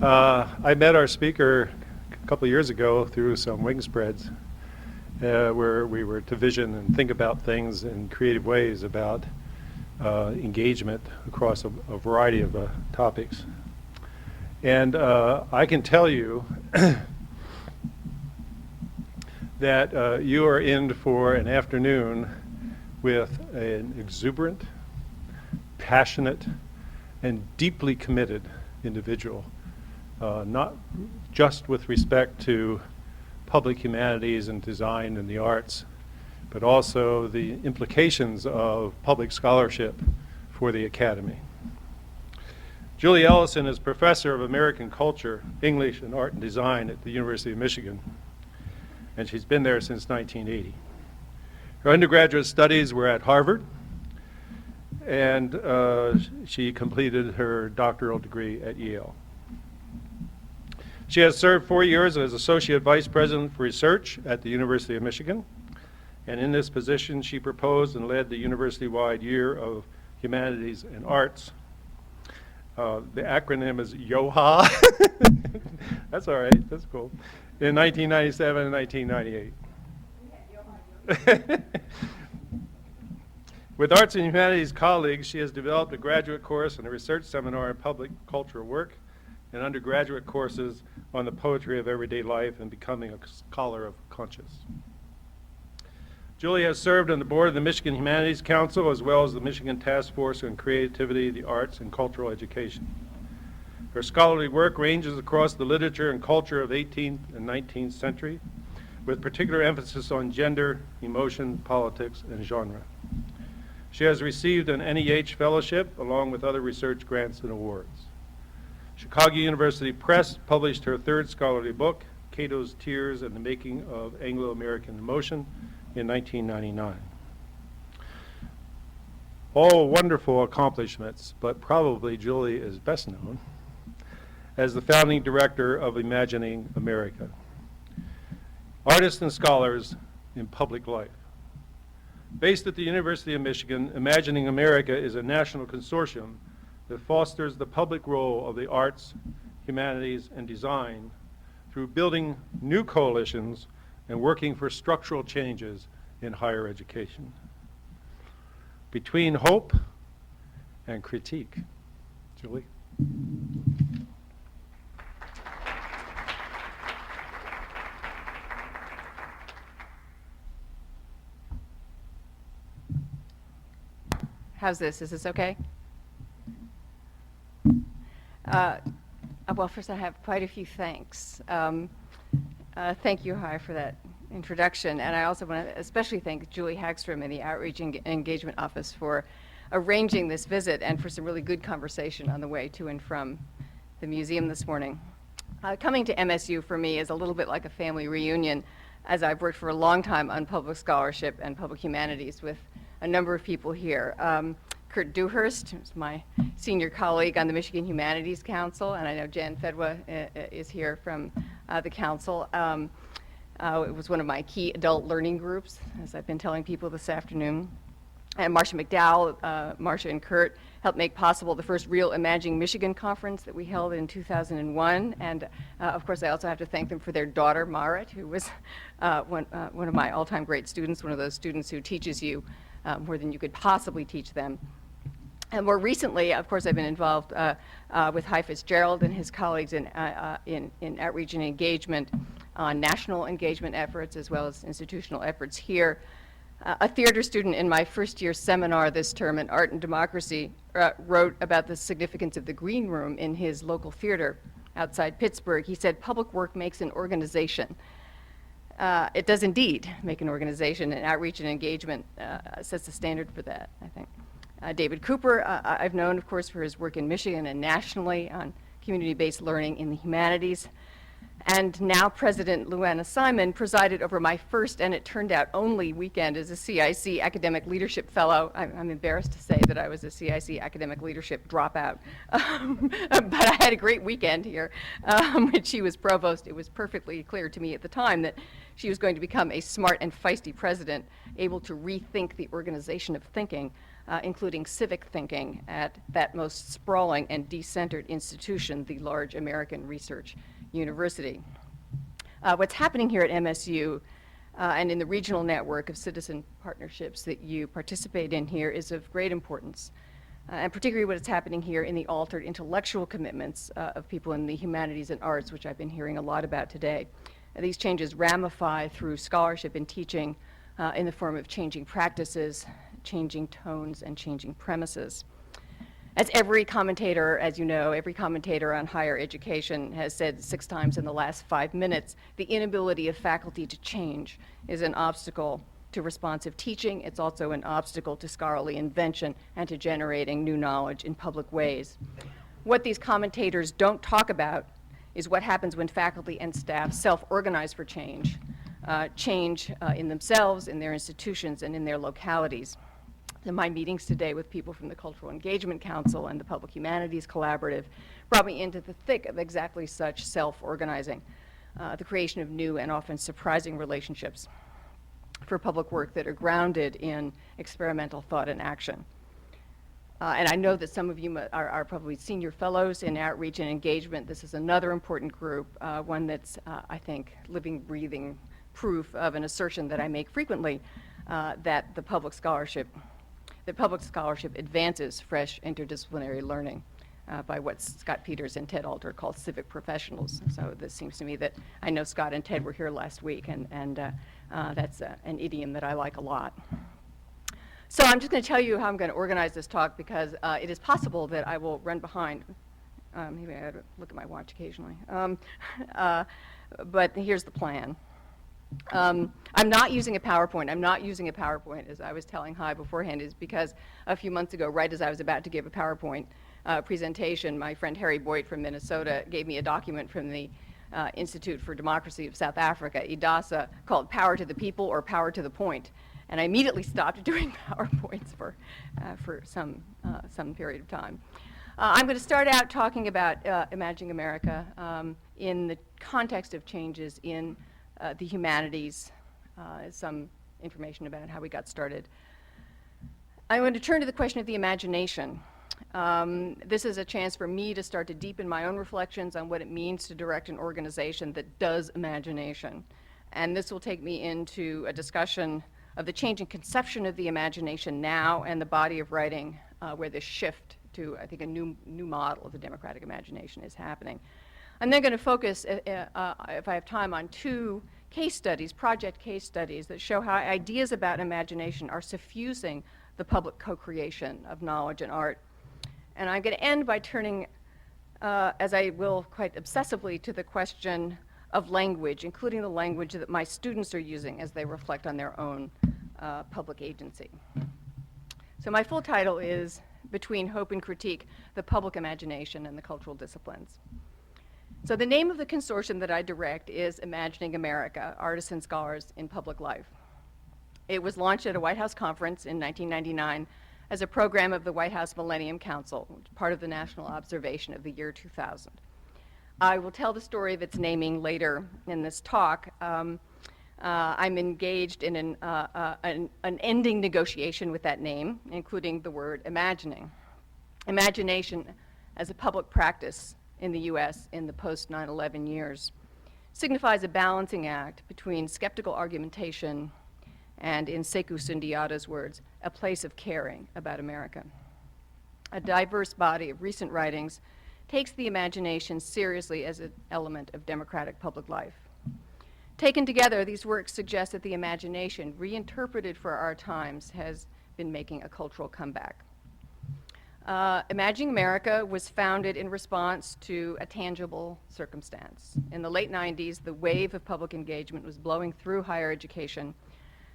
I met our speaker a couple of years ago through some wing spreads where we were to vision and think about things in creative ways about engagement across a variety of topics. And I can tell you that you are in for an afternoon with an exuberant, passionate, and deeply committed individual, not just with respect to public humanities and design and the arts, but also the implications of public scholarship for the Academy. Julie Ellison is Professor of American Culture, English, and Art and Design at the University of Michigan, and she's been there since 1980. Her undergraduate studies were at Harvard, and she completed her doctoral degree at Yale. She has served 4 years as Associate Vice President for Research at the University of Michigan, and in this position she proposed and led the university-wide Year of Humanities and Arts. The acronym is YOHA. That's all right, that's cool. In 1997 and 1998. With Arts and Humanities colleagues, she has developed a graduate course and a research seminar in public cultural work and undergraduate courses on the poetry of everyday life and becoming a scholar of conscience. Julie has served on the board of the Michigan Humanities Council as well as the Michigan Task Force on Creativity, the Arts, and Cultural Education. Her scholarly work ranges across the literature and culture of 18th and 19th century, with particular emphasis on gender, emotion, politics, and genre. She has received an NEH fellowship along with other research grants and awards. Chicago University Press published her third scholarly book, Cato's Tears and the Making of Anglo-American Emotion, in 1999. All wonderful accomplishments, but probably Julie is best known as the founding director of Imagining America. Artists and scholars in public life. Based at the University of Michigan, Imagining America is a national consortium that fosters the public role of the arts, humanities, and design through building new coalitions and working for structural changes in higher education. Between hope and critique. Julie? How's this? Is this okay? Well, first I have quite a few thanks. Thank you, Hai, for that introduction. And I also want to especially thank Julie Hagstrom and the Outreach and Engagement Office for arranging this visit and for some really good conversation on the way to and from the museum this morning. Coming to MSU for me is a little bit like a family reunion, as I've worked for a long time on public scholarship and public humanities with a number of people here. Kurt Dewhurst, who's my senior colleague on the Michigan Humanities Council, and I know Jan Fedwa is here from the council. It was one of my key adult learning groups, as I've been telling people this afternoon. And Marcia McDowell, Marcia and Kurt helped make possible the first real Imagining Michigan conference that we held in 2001. And of course, I also have to thank them for their daughter, Marit, who was one of my all-time great students, one of those students who teaches you more than you could possibly teach them. And more recently, of course, I've been involved with Hy Fitzgerald and his colleagues in outreach and engagement on national engagement efforts as well as institutional efforts here. A theater student in my first year seminar this term in Art and Democracy wrote about the significance of the green room in his local theater outside Pittsburgh. He said, public work makes an organization. It does indeed make an organization, and outreach and engagement sets the standard for that, I think. David Cooper, I've known, of course, for his work in Michigan and nationally on community-based learning in the humanities. And now President Luana Simon presided over my first, and it turned out only, weekend as a CIC Academic Leadership Fellow. I'm embarrassed to say that I was a CIC Academic Leadership dropout. But I had a great weekend here. When she was provost, it was perfectly clear to me at the time that she was going to become a smart and feisty president, able to rethink the organization of thinking including civic thinking at that most sprawling and decentered institution, the large American Research University. What's happening here at MSU and in the regional network of citizen partnerships that you participate in here is of great importance, and particularly what is happening here in the altered intellectual commitments of people in the humanities and arts, which I've been hearing a lot about today. These changes ramify through scholarship and teaching in the form of changing practices, changing tones, and changing premises. As every commentator, as you know, every commentator on higher education has said 6 times in the last 5 minutes, the inability of faculty to change is an obstacle to responsive teaching. It's also an obstacle to scholarly invention and to generating new knowledge in public ways. What these commentators don't talk about is what happens when faculty and staff self-organize for change, in themselves, in their institutions, and in their localities. In my meetings today with people from the Cultural Engagement Council and the Public Humanities Collaborative brought me into the thick of exactly such self-organizing, the creation of new and often surprising relationships for public work that are grounded in experimental thought and action. And I know that some of you are probably senior fellows in outreach and engagement. This is another important group, one that's, I think, living, breathing proof of an assertion that I make frequently, that public scholarship advances fresh interdisciplinary learning by what Scott Peters and Ted Alter call civic professionals. So this seems to me that, I know Scott and Ted were here last week, and that's an idiom that I like a lot. So I'm just going to tell you how I'm going to organize this talk, because it is possible that I will run behind. Maybe I ought to look at my watch occasionally. But here's the plan. I'm not using a PowerPoint. I'm not using a PowerPoint, as I was telling Hai beforehand, is because a few months ago, right as I was about to give a PowerPoint presentation, my friend Harry Boyd from Minnesota gave me a document from the Institute for Democracy of South Africa, IDASA, called Power to the People or Power to the Point. And I immediately stopped doing PowerPoints for some period of time. I'm going to start out talking about Imagining America in the context of changes in the humanities, some information about how we got started. I'm going to turn to the question of the imagination. This is a chance for me to start to deepen my own reflections on what it means to direct an organization that does imagination. And this will take me into a discussion of the changing conception of the imagination now and the body of writing where this shift to, I think, a new model of the democratic imagination is happening. I'm then going to focus, if I have time, on 2 case studies, project case studies, that show how ideas about imagination are suffusing the public co-creation of knowledge and art. And I'm going to end by turning, as I will quite obsessively, to the question of language, including the language that my students are using as they reflect on their own public agency. So my full title is Between Hope and Critique, the Public Imagination and the Cultural Disciplines. So the name of the consortium that I direct is Imagining America, Artists and Scholars in Public Life. It was launched at a White House conference in 1999 as a program of the White House Millennium Council, part of the National Observation of the year 2000. I will tell the story of its naming later in this talk. I'm engaged in an ending negotiation with that name, including the word imagining. Imagination as a public practice in the U.S. in the post-9/11 years signifies a balancing act between skeptical argumentation and, in Sekou Sundiata's words, a place of caring about America. A diverse body of recent writings takes the imagination seriously as an element of democratic public life. Taken together, these works suggest that the imagination, reinterpreted for our times, has been making a cultural comeback. Imagining America was founded in response to a tangible circumstance. In the late 90s, the wave of public engagement was blowing through higher education,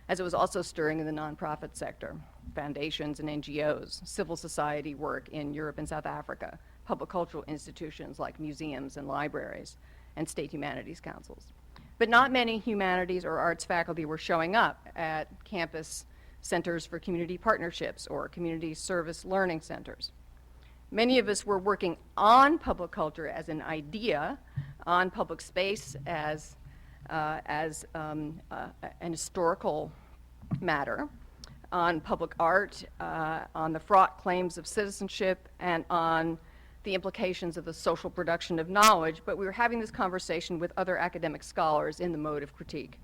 as it was also stirring in the nonprofit sector, foundations and NGOs, civil society work in Europe and South Africa, public cultural institutions like museums and libraries, and state humanities councils. But not many humanities or arts faculty were showing up at campus centers for community partnerships or community service learning centers. Many of us were working on public culture as an idea, on public space as an historical matter, on public art, on the fraught claims of citizenship, and on the implications of the social production of knowledge, but we were having this conversation with other academic scholars in the mode of critique.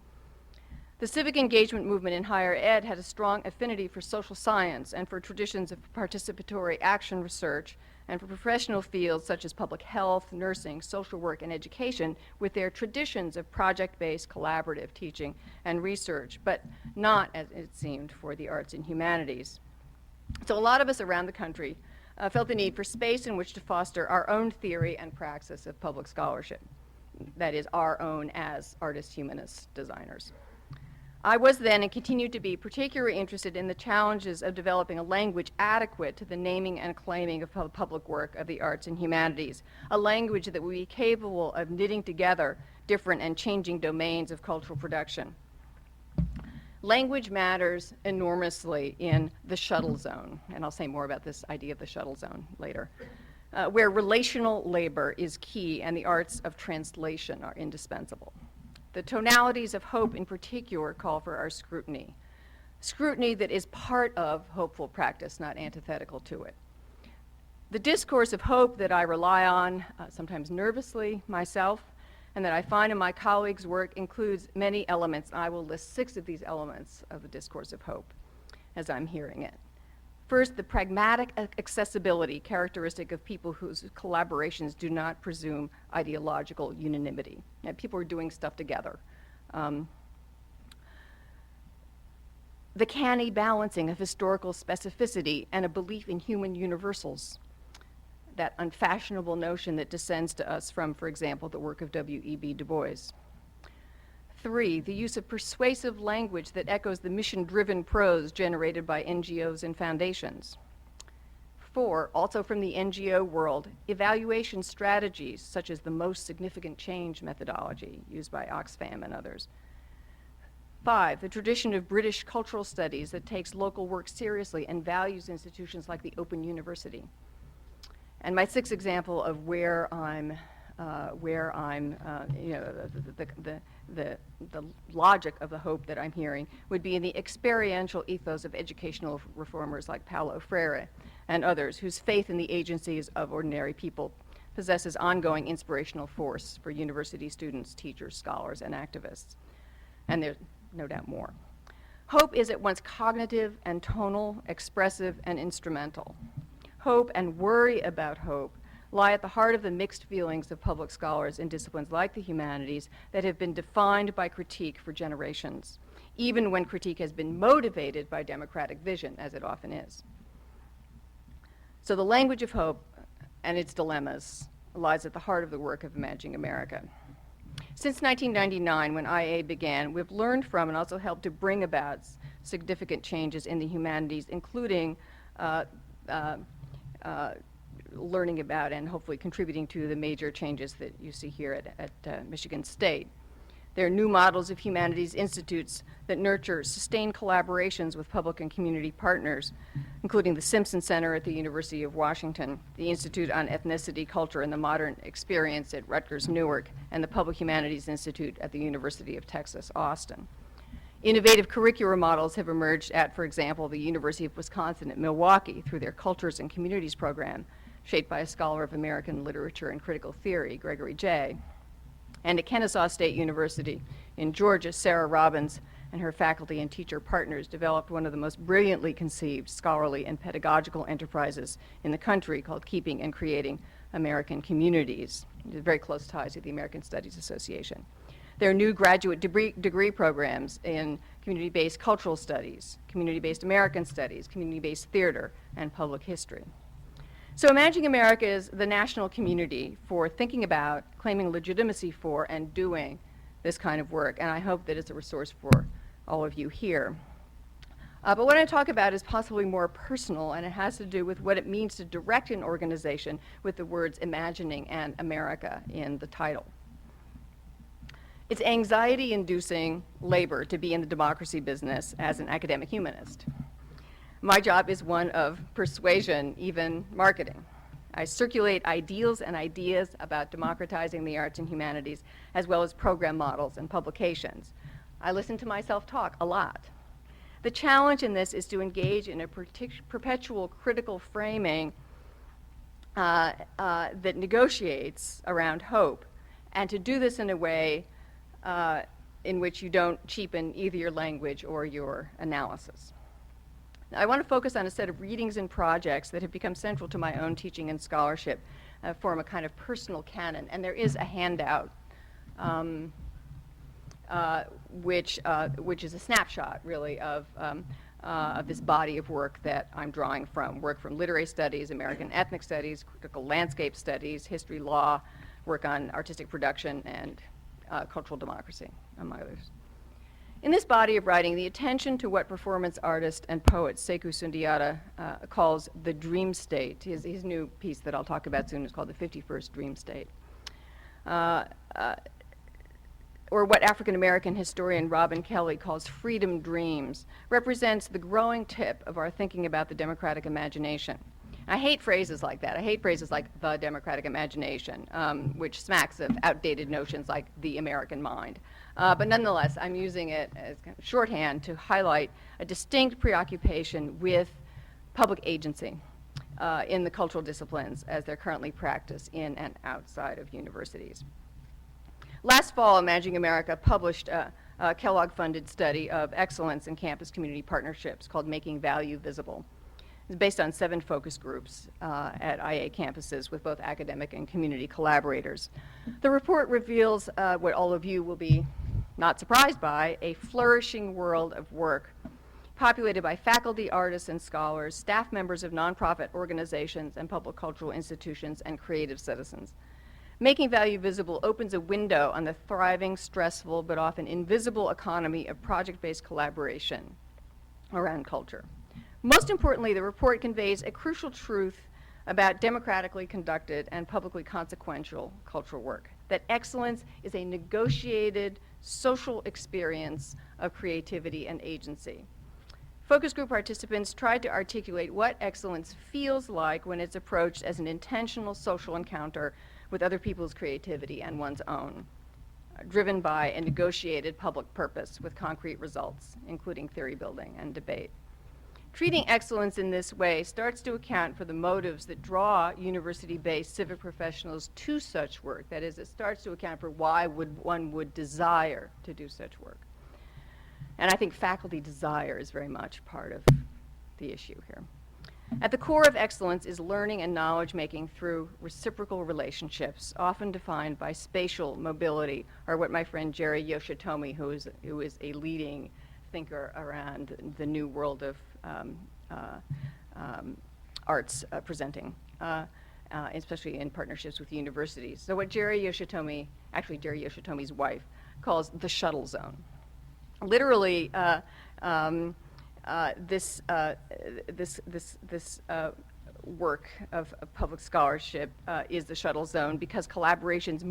The civic engagement movement in higher ed had a strong affinity for social science and for traditions of participatory action research and for professional fields such as public health, nursing, social work, and education with their traditions of project-based collaborative teaching and research, but not, as it seemed, for the arts and humanities. So a lot of us around the country felt the need for space in which to foster our own theory and praxis of public scholarship, that is, our own as artists, humanists, designers. I was then and continue to be particularly interested in the challenges of developing a language adequate to the naming and claiming of public work of the arts and humanities, a language that would be capable of knitting together different and changing domains of cultural production. Language matters enormously in the shuttle zone, and I'll say more about this idea of the shuttle zone later, where relational labor is key and the arts of translation are indispensable. The tonalities of hope in particular call for our scrutiny. Scrutiny that is part of hopeful practice, not antithetical to it. The discourse of hope that I rely on, sometimes nervously myself, and that I find in my colleagues' work includes many elements. I will list 6 of these elements of the discourse of hope as I'm hearing it. First, the pragmatic accessibility characteristic of people whose collaborations do not presume ideological unanimity. People are doing stuff together. The canny balancing of historical specificity and a belief in human universals, that unfashionable notion that descends to us from, for example, the work of W.E.B. Du Bois. 3, the use of persuasive language that echoes the mission-driven prose generated by NGOs and foundations. 4, also from the NGO world, evaluation strategies such as the most significant change methodology used by Oxfam and others. 5, the tradition of British cultural studies that takes local work seriously and values institutions like the Open University. And my 6th example of where I'm, the logic of the hope that I'm hearing would be in the experiential ethos of educational reformers like Paulo Freire and others, whose faith in the agencies of ordinary people possesses ongoing inspirational force for university students, teachers, scholars, and activists. And there's no doubt more. Hope is at once cognitive and tonal, expressive and instrumental. Hope and worry about hope lie at the heart of the mixed feelings of public scholars in disciplines like the humanities that have been defined by critique for generations, even when critique has been motivated by democratic vision, as it often is. So the language of hope and its dilemmas lies at the heart of the work of Imagining America. Since 1999, when IA began, we've learned from and also helped to bring about significant changes in the humanities, including learning about and hopefully contributing to the major changes that you see here at Michigan State. There are new models of humanities institutes that nurture sustained collaborations with public and community partners, including the Simpson Center at the University of Washington, the Institute on Ethnicity, Culture, and the Modern Experience at Rutgers Newark, and the Public Humanities Institute at the University of Texas, Austin. Innovative curricular models have emerged at, for example, the University of Wisconsin at Milwaukee through their Cultures and Communities program, shaped by a scholar of American literature and critical theory, Gregory Jay. And at Kennesaw State University in Georgia, Sarah Robbins and her faculty and teacher partners developed one of the most brilliantly conceived scholarly and pedagogical enterprises in the country called Keeping and Creating American Communities. It has very close ties to the American Studies Association. There are new graduate degree programs in community-based cultural studies, community-based American studies, community-based theater, and public history. So Imagining America is the national community for thinking about, claiming legitimacy for, and doing this kind of work, and I hope that it's a resource for all of you here. But what I talk about is possibly more personal, and it has to do with what it means to direct an organization with the words imagining and America in the title. It's anxiety-inducing labor to be in the democracy business as an academic humanist. My job is one of persuasion, even marketing. I circulate ideals and ideas about democratizing the arts and humanities, as well as program models and publications. I listen to myself talk a lot. The challenge in this is to engage in a perpetual critical framing that negotiates around hope, and to do this in a way in which you don't cheapen either your language or your analysis. Now, I want to focus on a set of readings and projects that have become central to my own teaching and scholarship, form a kind of personal canon, and there is a handout which is a snapshot, really, of this body of work that I'm drawing from. Work from literary studies, American ethnic studies, critical landscape studies, history, law, work on artistic production, and cultural democracy, among others. In this body of writing, the attention to what performance artist and poet Sekou Sundiata calls the dream state, his new piece that I'll talk about soon is called The 51st Dream State, or what African-American historian Robin Kelly calls freedom dreams, represents the growing tip of our thinking about the democratic imagination. I hate phrases like that. I hate phrases like the democratic imagination, which smacks of outdated notions like the American mind. But nonetheless, I'm using it as kind of shorthand to highlight a distinct preoccupation with public agency in the cultural disciplines as they're currently practiced in and outside of universities. Last fall, Imagining America published a Kellogg-funded study of excellence in campus community partnerships called Making Value Visible. It's based on 7 focus groups at IA campuses with both academic and community collaborators. The report reveals what all of you will be not surprised by, a flourishing world of work populated by faculty, artists, and scholars, staff members of nonprofit organizations and public cultural institutions, and creative citizens. Making Value Visible opens a window on the thriving, stressful, but often invisible economy of project-based collaboration around culture. Most importantly, the report conveys a crucial truth about democratically conducted and publicly consequential cultural work, that excellence is a negotiated social experience of creativity and agency. Focus group participants tried to articulate what excellence feels like when it's approached as an intentional social encounter with other people's creativity and one's own, driven by a negotiated public purpose with concrete results, including theory building and debate. Treating excellence in this way starts to account for the motives that draw university-based civic professionals to such work. That is, it starts to account for why one would desire to do such work. And I think faculty desire is very much part of the issue here. At the core of excellence is learning and knowledge making through reciprocal relationships, often defined by spatial mobility, or what my friend Jerry Yoshitomi, who is a leading thinker around the new world of arts presenting, especially in partnerships with universities. So what Jerry Yoshitomi's wife, calls the shuttle zone. Literally, this work of public scholarship is the shuttle zone because collaborations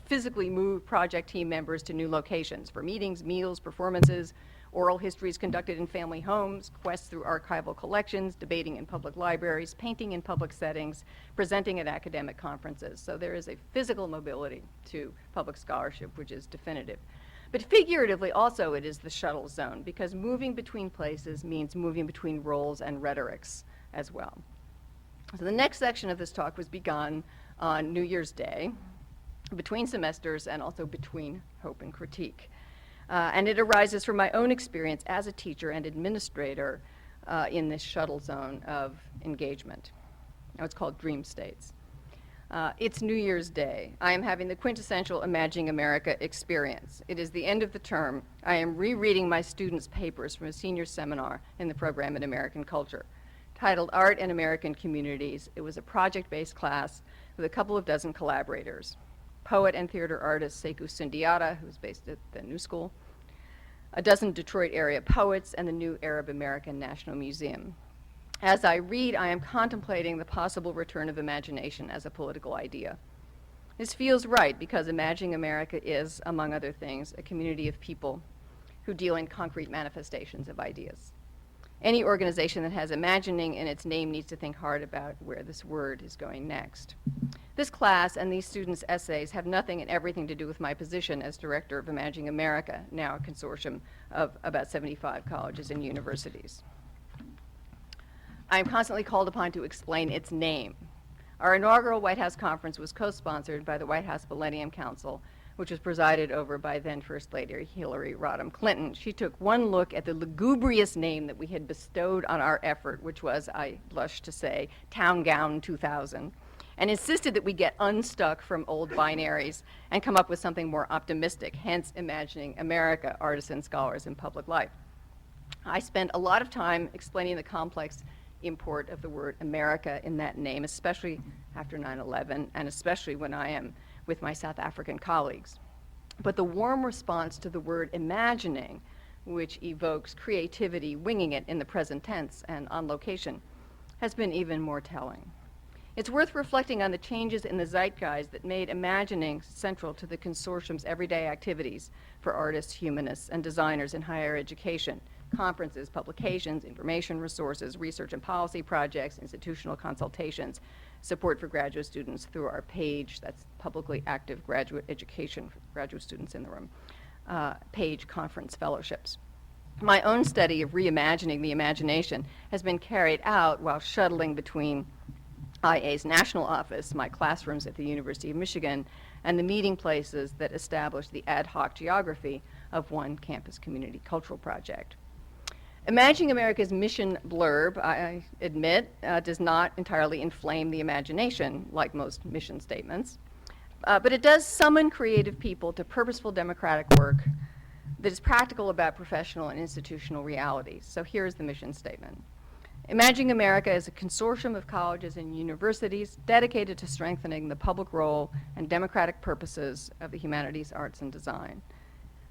physically move project team members to new locations for meetings, meals, performances, oral histories conducted in family homes, quests through archival collections, debating in public libraries, painting in public settings, presenting at academic conferences. So there is a physical mobility to public scholarship, which is definitive. But figuratively also it is the shuttle zone because moving between places means moving between roles and rhetorics as well. So the next section of this talk was begun on New Year's Day, between semesters and also between hope and critique. And it arises from my own experience as a teacher and administrator in this shuttle zone of engagement. Now it's called Dream States. It's New Year's Day. I am having the quintessential Imagining America experience. It is the end of the term. I am rereading my students' papers from a senior seminar in the program in American Culture, titled Art and American Communities. It was a project-based class with a couple of dozen collaborators. Poet and theater artist Sekou Sundiata, who's based at the New School, a dozen Detroit area poets, and the New Arab American National Museum. As I read, I am contemplating the possible return of imagination as a political idea. This feels right because Imagining America is, among other things, a community of people who deal in concrete manifestations of ideas. Any organization that has imagining in its name needs to think hard about where this word is going next. This class and these students' essays have nothing and everything to do with my position as director of Imagining America, now a consortium of about 75 colleges and universities. I am constantly called upon to explain its name. Our inaugural White House conference was co-sponsored by the White House Millennium Council, which was presided over by then First Lady Hillary Rodham Clinton. She took one look at the lugubrious name that we had bestowed on our effort, which was, I blush to say, Town Gown 2000, and insisted that we get unstuck from old binaries and come up with something more optimistic, hence Imagining America, Artisan Scholars in Public Life. I spent a lot of time explaining the complex import of the word America in that name, especially after 9/11, and especially when I am with my South African colleagues. But the warm response to the word imagining, which evokes creativity, winging it in the present tense and on location, has been even more telling. It's worth reflecting on the changes in the zeitgeist that made imagining central to the consortium's everyday activities for artists, humanists, and designers in higher education: conferences, publications, information resources, research and policy projects, institutional consultations, support for graduate students through our PAGE, that's publicly active graduate education for graduate students in the room, PAGE conference fellowships. My own study of reimagining the imagination has been carried out while shuttling between IA's national office, my classrooms at the University of Michigan, and the meeting places that establish the ad hoc geography of one campus community cultural project. Imagining America's mission blurb, I admit, does not entirely inflame the imagination, like most mission statements, but it does summon creative people to purposeful democratic work that is practical about professional and institutional realities. So here's the mission statement. Imagining America is a consortium of colleges and universities dedicated to strengthening the public role and democratic purposes of the humanities, arts, and design.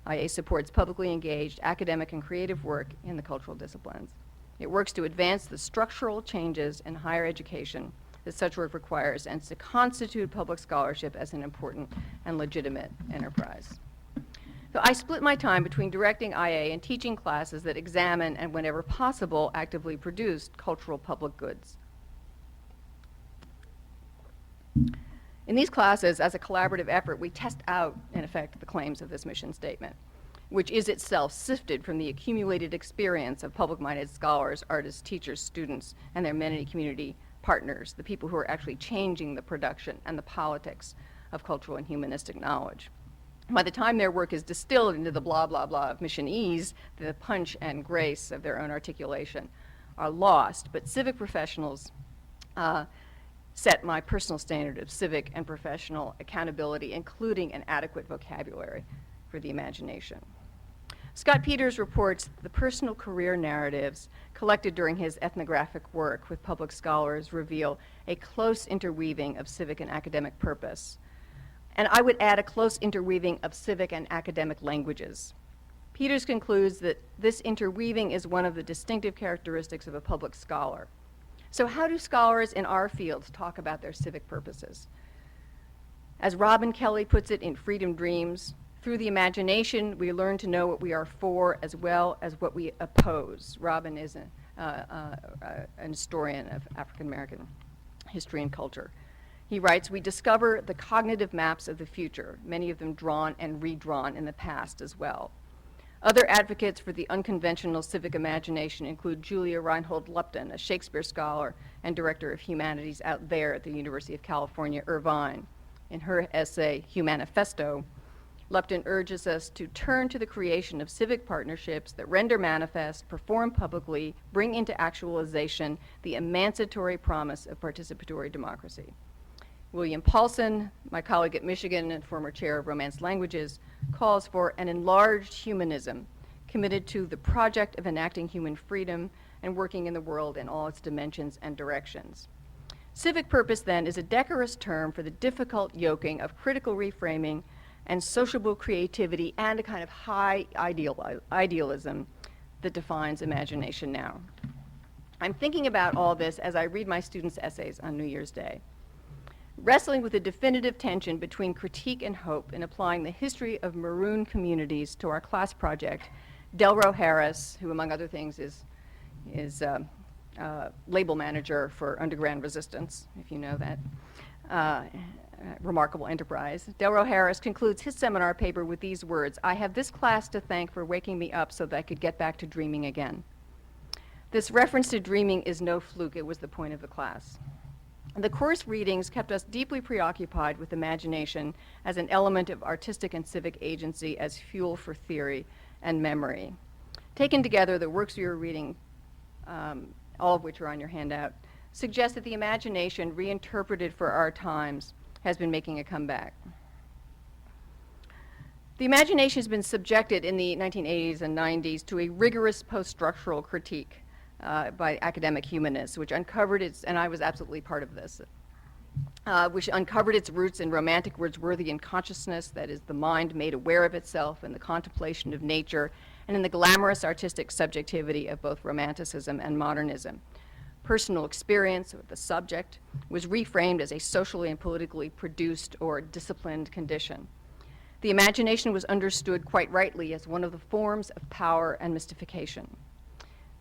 IA supports publicly engaged academic and creative work in the cultural disciplines. It works to advance the structural changes in higher education that such work requires and to constitute public scholarship as an important and legitimate enterprise. So I split my time between directing IA and teaching classes that examine and, whenever possible, actively produce cultural public goods. In these classes, as a collaborative effort, we test out, in effect, the claims of this mission statement, which is itself sifted from the accumulated experience of public-minded scholars, artists, teachers, students, and their many community partners, the people who are actually changing the production and the politics of cultural and humanistic knowledge. By the time their work is distilled into the blah, blah, blah of missionese, the punch and grace of their own articulation are lost. But civic professionals set my personal standard of civic and professional accountability, including an adequate vocabulary for the imagination. Scott Peters reports the personal career narratives collected during his ethnographic work with public scholars reveal a close interweaving of civic and academic purpose. And I would add a close interweaving of civic and academic languages. Peters concludes that this interweaving is one of the distinctive characteristics of a public scholar. So how do scholars in our fields talk about their civic purposes? As Robin Kelley puts it in Freedom Dreams, through the imagination, we learn to know what we are for as well as what we oppose. Robin is an historian of African American history and culture. He writes, we discover the cognitive maps of the future, many of them drawn and redrawn in the past as well. Other advocates for the unconventional civic imagination include Julia Reinhold Lupton, a Shakespeare scholar and director of humanities out there at the University of California, Irvine. In her essay, Humanifesto, Lupton urges us to turn to the creation of civic partnerships that render manifest, perform publicly, bring into actualization the emancipatory promise of participatory democracy. William Paulson, my colleague at Michigan and former chair of Romance Languages, calls for an enlarged humanism committed to the project of enacting human freedom and working in the world in all its dimensions and directions. Civic purpose, then, is a decorous term for the difficult yoking of critical reframing and sociable creativity and a kind of high idealism that defines imagination now. I'm thinking about all this as I read my students' essays on New Year's Day, wrestling with the definitive tension between critique and hope in applying the history of maroon communities to our class project. Delro Harris, who among other things is label manager for Underground Resistance, if you know that, remarkable enterprise. Delro Harris concludes his seminar paper with these words: "I have this class to thank for waking me up so that I could get back to dreaming again." This reference to dreaming is no fluke. It was the point of the class. The course readings kept us deeply preoccupied with imagination as an element of artistic and civic agency, as fuel for theory and memory. Taken together, the works we were reading, all of which are on your handout, suggest that the imagination, reinterpreted for our times, has been making a comeback. The imagination has been subjected in the 1980s and 90s to a rigorous post-structural critique by academic humanists, which uncovered its, and I was absolutely part of this, which uncovered its roots in romantic Wordsworthian consciousness, that is, the mind made aware of itself in the contemplation of nature, and in the glamorous artistic subjectivity of both Romanticism and modernism. Personal experience, or the subject, was reframed as a socially and politically produced or disciplined condition. The imagination was understood quite rightly as one of the forms of power and mystification.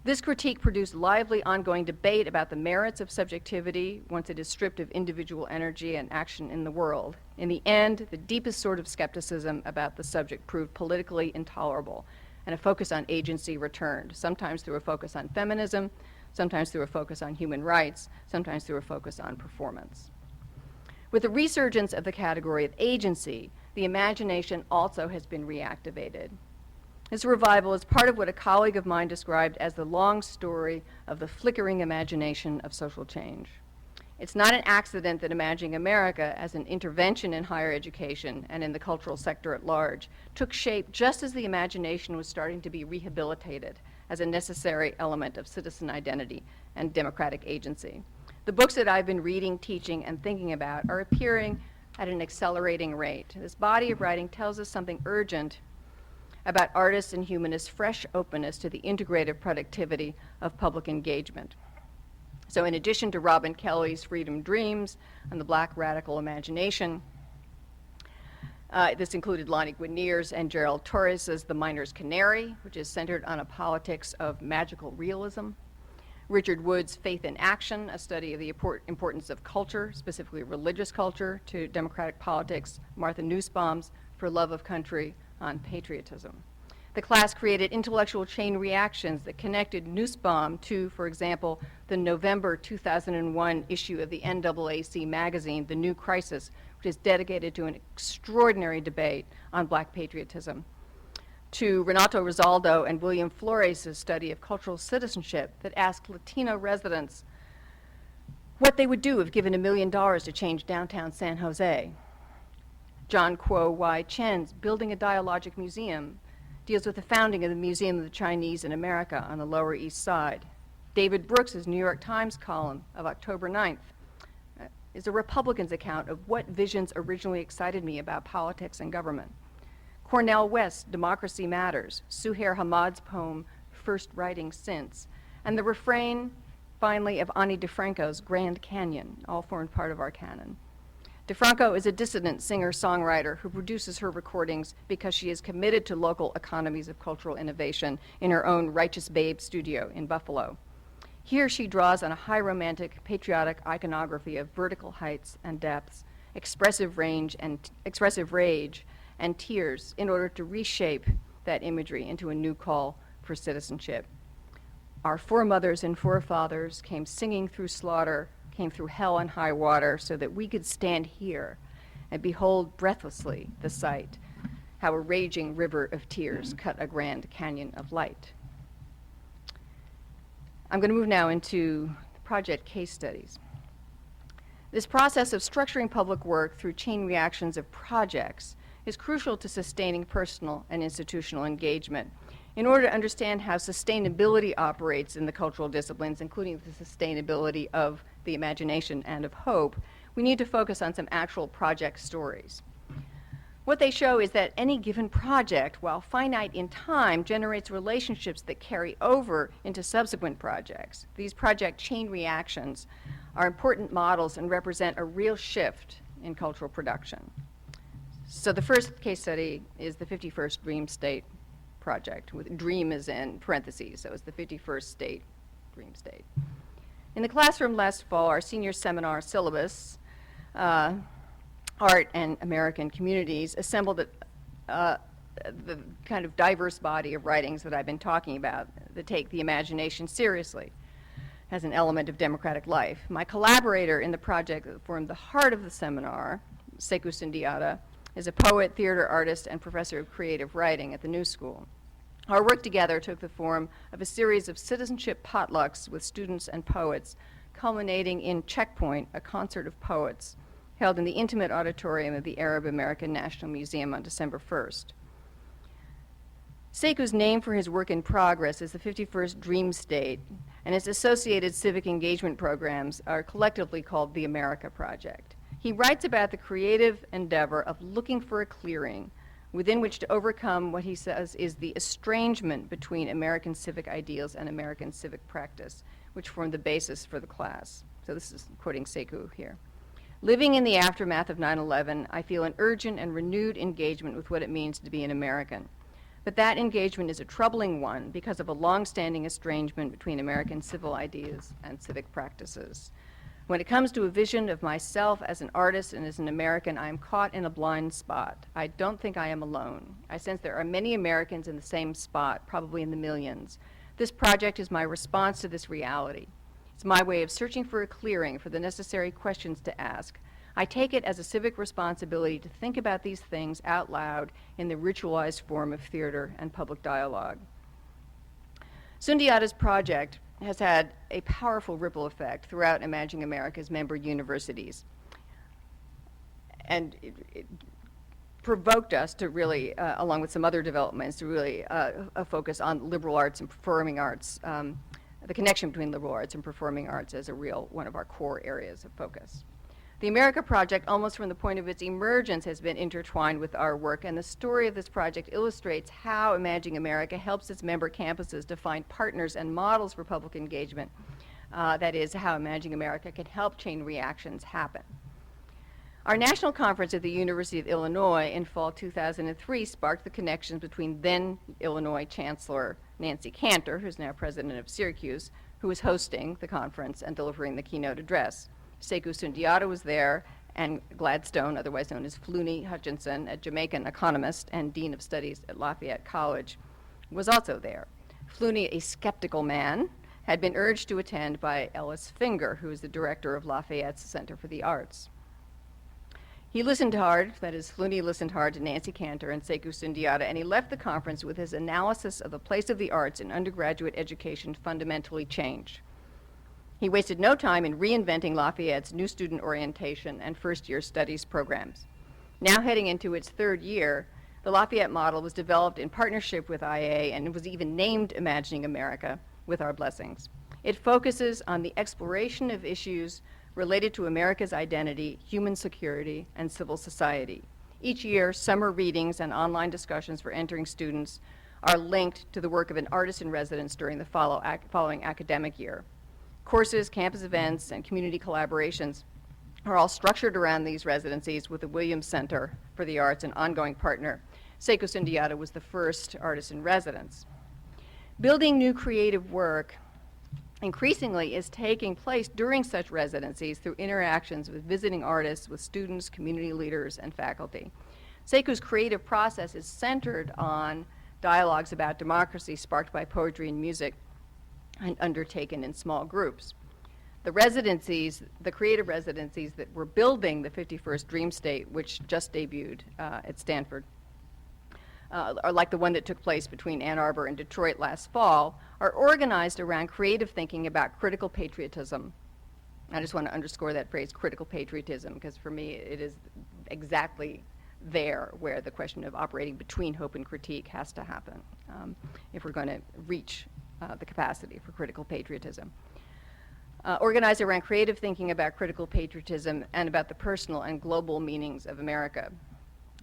This critique produced lively ongoing debate about the merits of subjectivity once it is stripped of individual energy and action in the world. In the end, the deepest sort of skepticism about the subject proved politically intolerable, and a focus on agency returned, sometimes through a focus on feminism, sometimes through a focus on human rights, sometimes through a focus on performance. With the resurgence of the category of agency, the imagination also has been reactivated. This revival is part of what a colleague of mine described as the long story of the flickering imagination of social change. It's not an accident that Imagining America as an intervention in higher education and in the cultural sector at large took shape just as the imagination was starting to be rehabilitated as a necessary element of citizen identity and democratic agency. The books that I've been reading, teaching, and thinking about are appearing at an accelerating rate. This body of writing tells us something urgent about artists and humanists' fresh openness to the integrative productivity of public engagement. So in addition to Robin Kelly's Freedom Dreams and the Black Radical Imagination, this included Lonnie Guinier's and Gerald Torres's The Miner's Canary, which is centered on a politics of magical realism. Richard Wood's Faith in Action, a study of the importance of culture, specifically religious culture, to democratic politics. Martha Nussbaum's For Love of Country on patriotism. The class created intellectual chain reactions that connected Nussbaum to, for example, the November 2001 issue of the NAAC magazine, The New Crisis, which is dedicated to an extraordinary debate on Black patriotism, to Renato Rosaldo and William Flores' study of cultural citizenship that asked Latino residents what they would do if given $1 million to change downtown San Jose. John Kuo Y. Chen's Building a Dialogic Museum deals with the founding of the Museum of the Chinese in America on the Lower East Side. David Brooks's New York Times column of October 9th is a Republican's account of what visions originally excited me about politics and government. Cornel West's Democracy Matters, Suhair Hamad's poem First Writing Since, and the refrain, finally, of Ani DeFranco's Grand Canyon, all formed part of our canon. DeFranco is a dissident singer-songwriter who produces her recordings because she is committed to local economies of cultural innovation in her own Righteous Babe studio in Buffalo. Here she draws on a high romantic, patriotic iconography of vertical heights and depths, expressive rage and tears in order to reshape that imagery into a new call for citizenship. Our foremothers and forefathers came singing through slaughter, came through hell and high water so that we could stand here and behold breathlessly the sight, how a raging river of tears cut a grand canyon of light. I'm going to move now into project case studies. This process of structuring public work through chain reactions of projects is crucial to sustaining personal and institutional engagement. In order to understand how sustainability operates in the cultural disciplines, including the sustainability of the imagination and of hope, we need to focus on some actual project stories. What they show is that any given project, while finite in time, generates relationships that carry over into subsequent projects. These project chain reactions are important models and represent a real shift in cultural production. So the first case study is the 51st Dream State project, with dream is in parentheses, so it's the 51st state, dream state. In the classroom last fall, our senior seminar syllabus art and American communities assembled the kind of diverse body of writings that I've been talking about that take the imagination seriously as an element of democratic life. My collaborator in the project that formed the heart of the seminar, Sekou Sundiata, is a poet, theater artist, and professor of creative writing at the New School. Our work together took the form of a series of citizenship potlucks with students and poets, culminating in Checkpoint, a concert of poets, held in the intimate auditorium of the Arab American National Museum on December 1st. Sekou's name for his work in progress is the 51st Dream State, and its associated civic engagement programs are collectively called the America Project. He writes about the creative endeavor of looking for a clearing within which to overcome what he says is the estrangement between American civic ideals and American civic practice, which form the basis for the class. So this is quoting Sekou here. Living in the aftermath of 9/11, I feel an urgent and renewed engagement with what it means to be an American. But that engagement is a troubling one because of a long-standing estrangement between American civil ideas and civic practices. When it comes to a vision of myself as an artist and as an American, I am caught in a blind spot. I don't think I am alone. I sense there are many Americans in the same spot, probably in the millions. This project is my response to this reality. It's my way of searching for a clearing for the necessary questions to ask. I take it as a civic responsibility to think about these things out loud in the ritualized form of theater and public dialogue. Sundiata's project has had a powerful ripple effect throughout Imagining America's member universities. And it provoked us to really, along with some other developments, to really focus on liberal arts and performing arts, the connection between liberal arts and performing arts as a real one of our core areas of focus. The America Project, almost from the point of its emergence, has been intertwined with our work, and the story of this project illustrates how Imagining America helps its member campuses to find partners and models for public engagement. That is, how Imagining America can help chain reactions happen. Our national conference at the University of Illinois in fall 2003 sparked the connections between then Illinois Chancellor Nancy Cantor, who's now president of Syracuse, who was hosting the conference and delivering the keynote address. Sekou Sundiata was there, and Gladstone, otherwise known as Flooney Hutchinson, a Jamaican economist and dean of studies at Lafayette College, was also there. Flooney, a skeptical man, had been urged to attend by Ellis Finger, who is the director of Lafayette's Center for the Arts. He listened hard, that is, Flooney listened hard to Nancy Cantor and Sekou Sundiata, and he left the conference with his analysis of the place of the arts in undergraduate education fundamentally changed. He wasted no time in reinventing Lafayette's new student orientation and first-year studies programs. Now heading into its third year, the Lafayette model was developed in partnership with IA and was even named Imagining America, with our blessings. It focuses on the exploration of issues related to America's identity, human security, and civil society. Each year, summer readings and online discussions for entering students are linked to the work of an artist in residence during the following academic year. Courses, campus events, and community collaborations are all structured around these residencies with the Williams Center for the Arts, an ongoing partner. Sekou Sundiata was the first artist in residence. Building new creative work increasingly is taking place during such residencies through interactions with visiting artists, with students, community leaders, and faculty. Sekou's creative process is centered on dialogues about democracy sparked by poetry and music and undertaken in small groups. The residencies, the creative residencies that were building the 51st Dream State, which just debuted at Stanford, are like the one that took place between Ann Arbor and Detroit last fall, are organized around creative thinking about critical patriotism. I just want to underscore that phrase, critical patriotism, because for me it is exactly there where the question of operating between hope and critique has to happen if we're going to reach the capacity for critical patriotism. Organized around creative thinking about critical patriotism and about the personal and global meanings of America.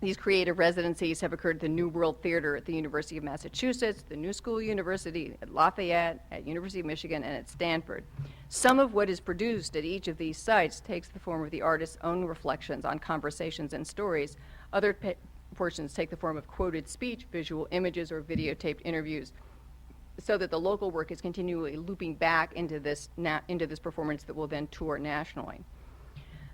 These creative residencies have occurred at the New World Theater at the University of Massachusetts, the New School University, at Lafayette, at University of Michigan, and at Stanford. Some of what is produced at each of these sites takes the form of the artist's own reflections on conversations and stories. Other portions take the form of quoted speech, visual images, or videotaped interviews, so that the local work is continually looping back into this performance that will then tour nationally.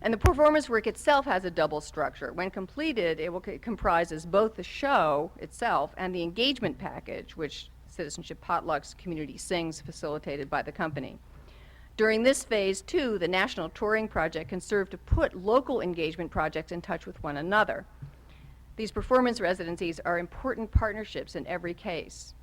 And the performance work itself has a double structure. When completed, it will comprises both the show itself and the engagement package, which Citizenship Potlucks Community Sings, facilitated by the company. During this phase, too, the National Touring Project can serve to put local engagement projects in touch with one another. These performance residencies are important partnerships in every case.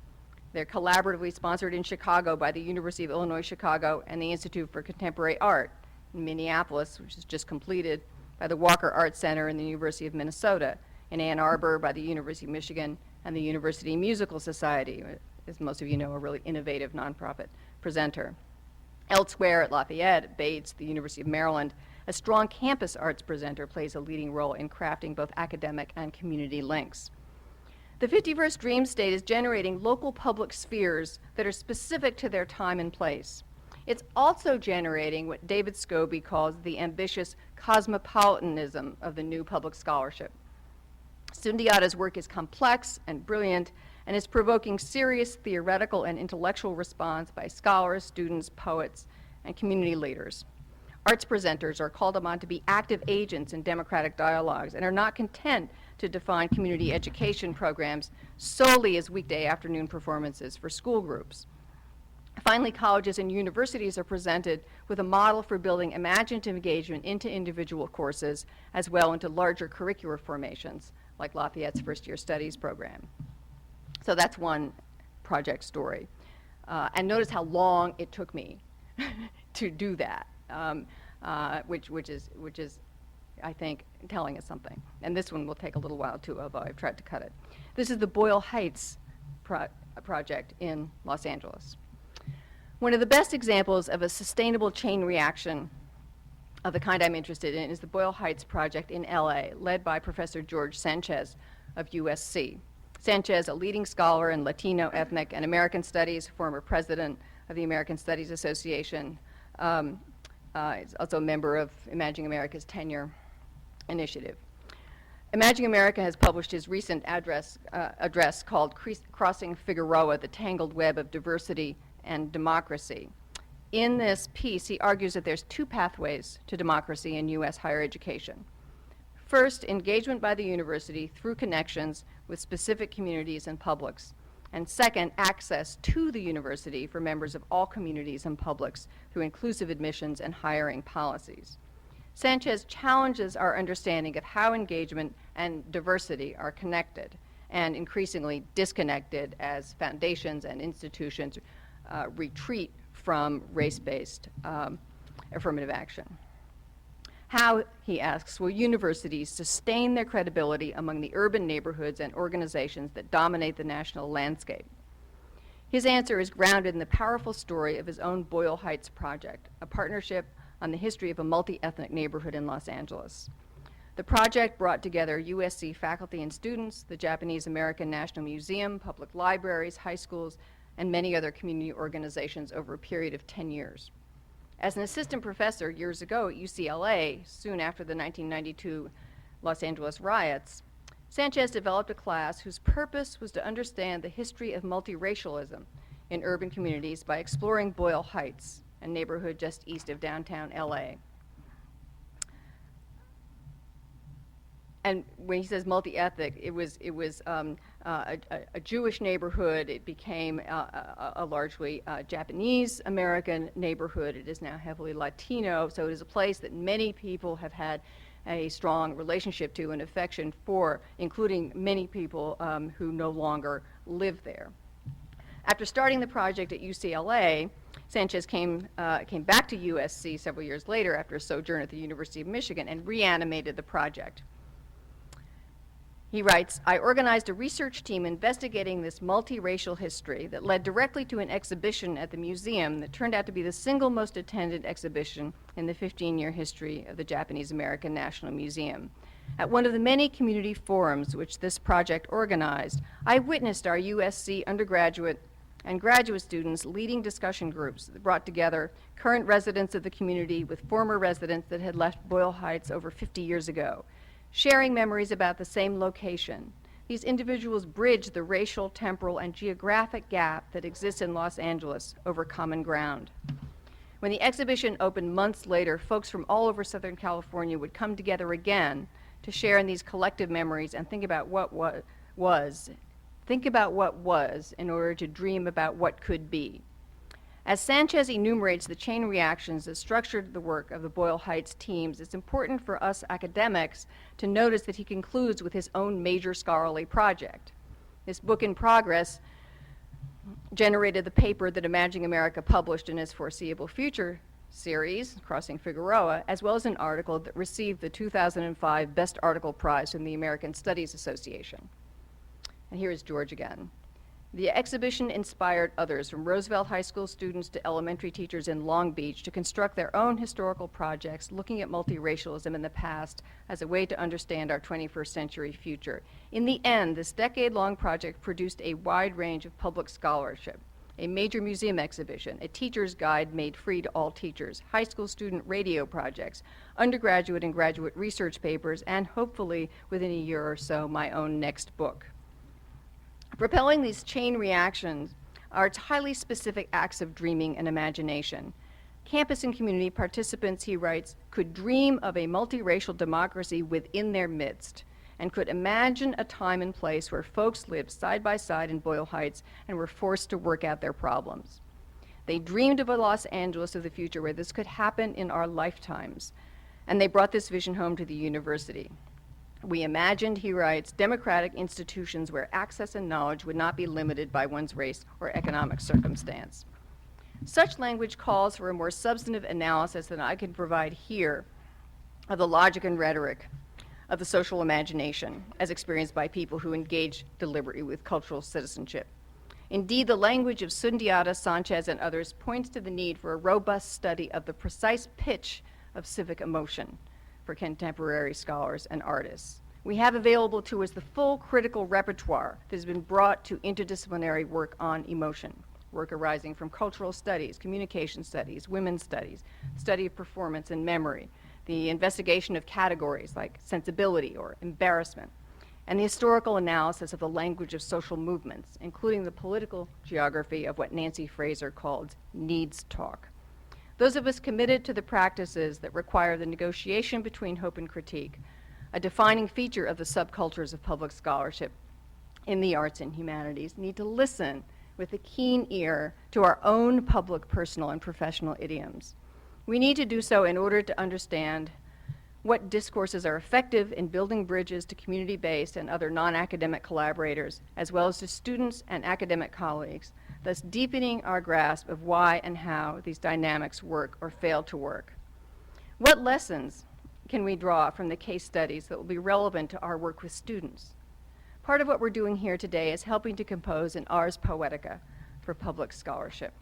They're collaboratively sponsored in Chicago by the University of Illinois Chicago and the Institute for Contemporary Art, in Minneapolis, which is just completed, by the Walker Art Center and the University of Minnesota, in Ann Arbor by the University of Michigan and the University Musical Society, as most of you know, a really innovative nonprofit presenter. Elsewhere at Lafayette, at Bates, the University of Maryland, a strong campus arts presenter plays a leading role in crafting both academic and community links. The 51st Dream State is generating local public spheres that are specific to their time and place. It's also generating what David Scobie calls the ambitious cosmopolitanism of the new public scholarship. Sundiata's work is complex and brilliant and is provoking serious theoretical and intellectual response by scholars, students, poets, and community leaders. Arts presenters are called upon to be active agents in democratic dialogues and are not content to define community education programs solely as weekday afternoon performances for school groups. Finally, colleges and universities are presented with a model for building imaginative engagement into individual courses as well into larger curricular formations, like Lafayette's first-year studies program. So that's one project story. And notice how long it took me to do that, which is, I think, telling us something. And this one will take a little while too, although I've tried to cut it. This is the Boyle Heights project in Los Angeles. One of the best examples of a sustainable chain reaction of the kind I'm interested in is the Boyle Heights project in LA, led by Professor George Sanchez of USC. Sanchez, a leading scholar in Latino, ethnic, and American studies, former president of the American Studies Association, is also a member of Imagining America's Tenure Initiative. Imagining America has published his recent address called Crossing Figueroa, the Tangled Web of Diversity and Democracy. In this piece, he argues that there's two pathways to democracy in U.S. higher education. First, engagement by the university through connections with specific communities and publics. And second, access to the university for members of all communities and publics through inclusive admissions and hiring policies. Sanchez challenges our understanding of how engagement and diversity are connected and increasingly disconnected as foundations and institutions retreat from race-based affirmative action. How, he asks, will universities sustain their credibility among the urban neighborhoods and organizations that dominate the national landscape? His answer is grounded in the powerful story of his own Boyle Heights project, a partnership on the history of a multi-ethnic neighborhood in Los Angeles. The project brought together USC faculty and students, the Japanese American National Museum, public libraries, high schools, and many other community organizations over a period of 10 years. As an assistant professor years ago at UCLA, soon after the 1992 Los Angeles riots, Sanchez developed a class whose purpose was to understand the history of multiracialism in urban communities by exploring Boyle Heights, a neighborhood just east of downtown LA. And when he says multi-ethnic, it was a Jewish neighborhood. It became a largely Japanese-American neighborhood. It is now heavily Latino, so it is a place that many people have had a strong relationship to and affection for, including many people who no longer live there. After starting the project at UCLA, Sanchez came back to USC several years later after a sojourn at the University of Michigan and reanimated the project. He writes, I organized a research team investigating this multiracial history that led directly to an exhibition at the museum that turned out to be the single most attended exhibition in the 15-year history of the Japanese American National Museum. At one of the many community forums which this project organized, I witnessed our USC undergraduate and graduate students leading discussion groups that brought together current residents of the community with former residents that had left Boyle Heights over 50 years ago, sharing memories about the same location. These individuals bridge the racial, temporal, and geographic gap that exists in Los Angeles over common ground. When the exhibition opened months later, folks from all over Southern California would come together again to share in these collective memories and think about what was in order to dream about what could be. As Sanchez enumerates the chain reactions that structured the work of the Boyle Heights teams, it's important for us academics to notice that he concludes with his own major scholarly project. This book in progress generated the paper that Imagining America published in its Foreseeable Future series, Crossing Figueroa, as well as an article that received the 2005 Best Article Prize from the American Studies Association. And here is George again. The exhibition inspired others, from Roosevelt High School students to elementary teachers in Long Beach, to construct their own historical projects looking at multiracialism in the past as a way to understand our 21st century future. In the end, this decade-long project produced a wide range of public scholarship, a major museum exhibition, a teacher's guide made free to all teachers, high school student radio projects, undergraduate and graduate research papers, and hopefully, within a year or so, my own next book. Propelling these chain reactions are highly specific acts of dreaming and imagination. Campus and community participants, he writes, could dream of a multiracial democracy within their midst and could imagine a time and place where folks lived side by side in Boyle Heights and were forced to work out their problems. They dreamed of a Los Angeles of the future where this could happen in our lifetimes, and they brought this vision home to the university. We imagined, he writes, democratic institutions where access and knowledge would not be limited by one's race or economic circumstance. Such language calls for a more substantive analysis than I can provide here of the logic and rhetoric of the social imagination as experienced by people who engage deliberately with cultural citizenship. Indeed, the language of Sundiata, Sanchez, and others points to the need for a robust study of the precise pitch of civic emotion for contemporary scholars and artists. We have available to us the full critical repertoire that has been brought to interdisciplinary work on emotion, work arising from cultural studies, communication studies, women's studies, study of performance and memory, the investigation of categories like sensibility or embarrassment, and the historical analysis of the language of social movements, including the political geography of what Nancy Fraser called needs talk. Those of us committed to the practices that require the negotiation between hope and critique, a defining feature of the subcultures of public scholarship in the arts and humanities, need to listen with a keen ear to our own public, personal, and professional idioms. We need to do so in order to understand what discourses are effective in building bridges to community-based and other non-academic collaborators, as well as to students and academic colleagues, thus deepening our grasp of why and how these dynamics work or fail to work. What lessons can we draw from the case studies that will be relevant to our work with students? Part of what we're doing here today is helping to compose an Ars Poetica for public scholarship.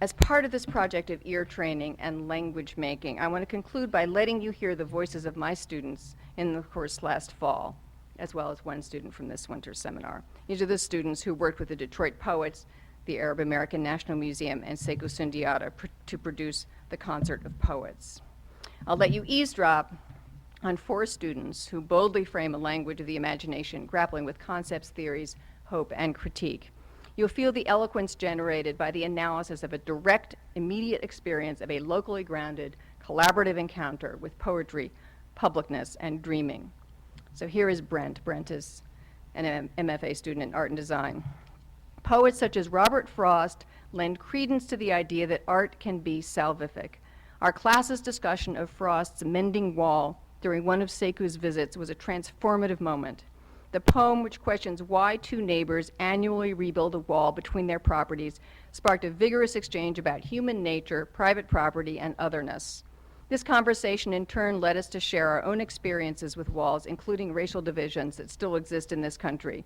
As part of this project of ear training and language making, I want to conclude by letting you hear the voices of my students in the course last fall, as well as one student from this winter's seminar. These are the students who worked with the Detroit Poets, the Arab American National Museum, and Sekou Sundiata to produce the Concert of Poets. I'll let you eavesdrop on 4 students who boldly frame a language of the imagination, grappling with concepts, theories, hope, and critique. You'll feel the eloquence generated by the analysis of a direct, immediate experience of a locally grounded, collaborative encounter with poetry, publicness, and dreaming. So here is Brent. Brent is an MFA student in art and design. Poets such as Robert Frost lend credence to the idea that art can be salvific. Our class's discussion of Frost's Mending Wall during one of Sekou's visits was a transformative moment. The poem, which questions why 2 neighbors annually rebuild a wall between their properties, sparked a vigorous exchange about human nature, private property, and otherness. This conversation in turn led us to share our own experiences with walls, including racial divisions that still exist in this country.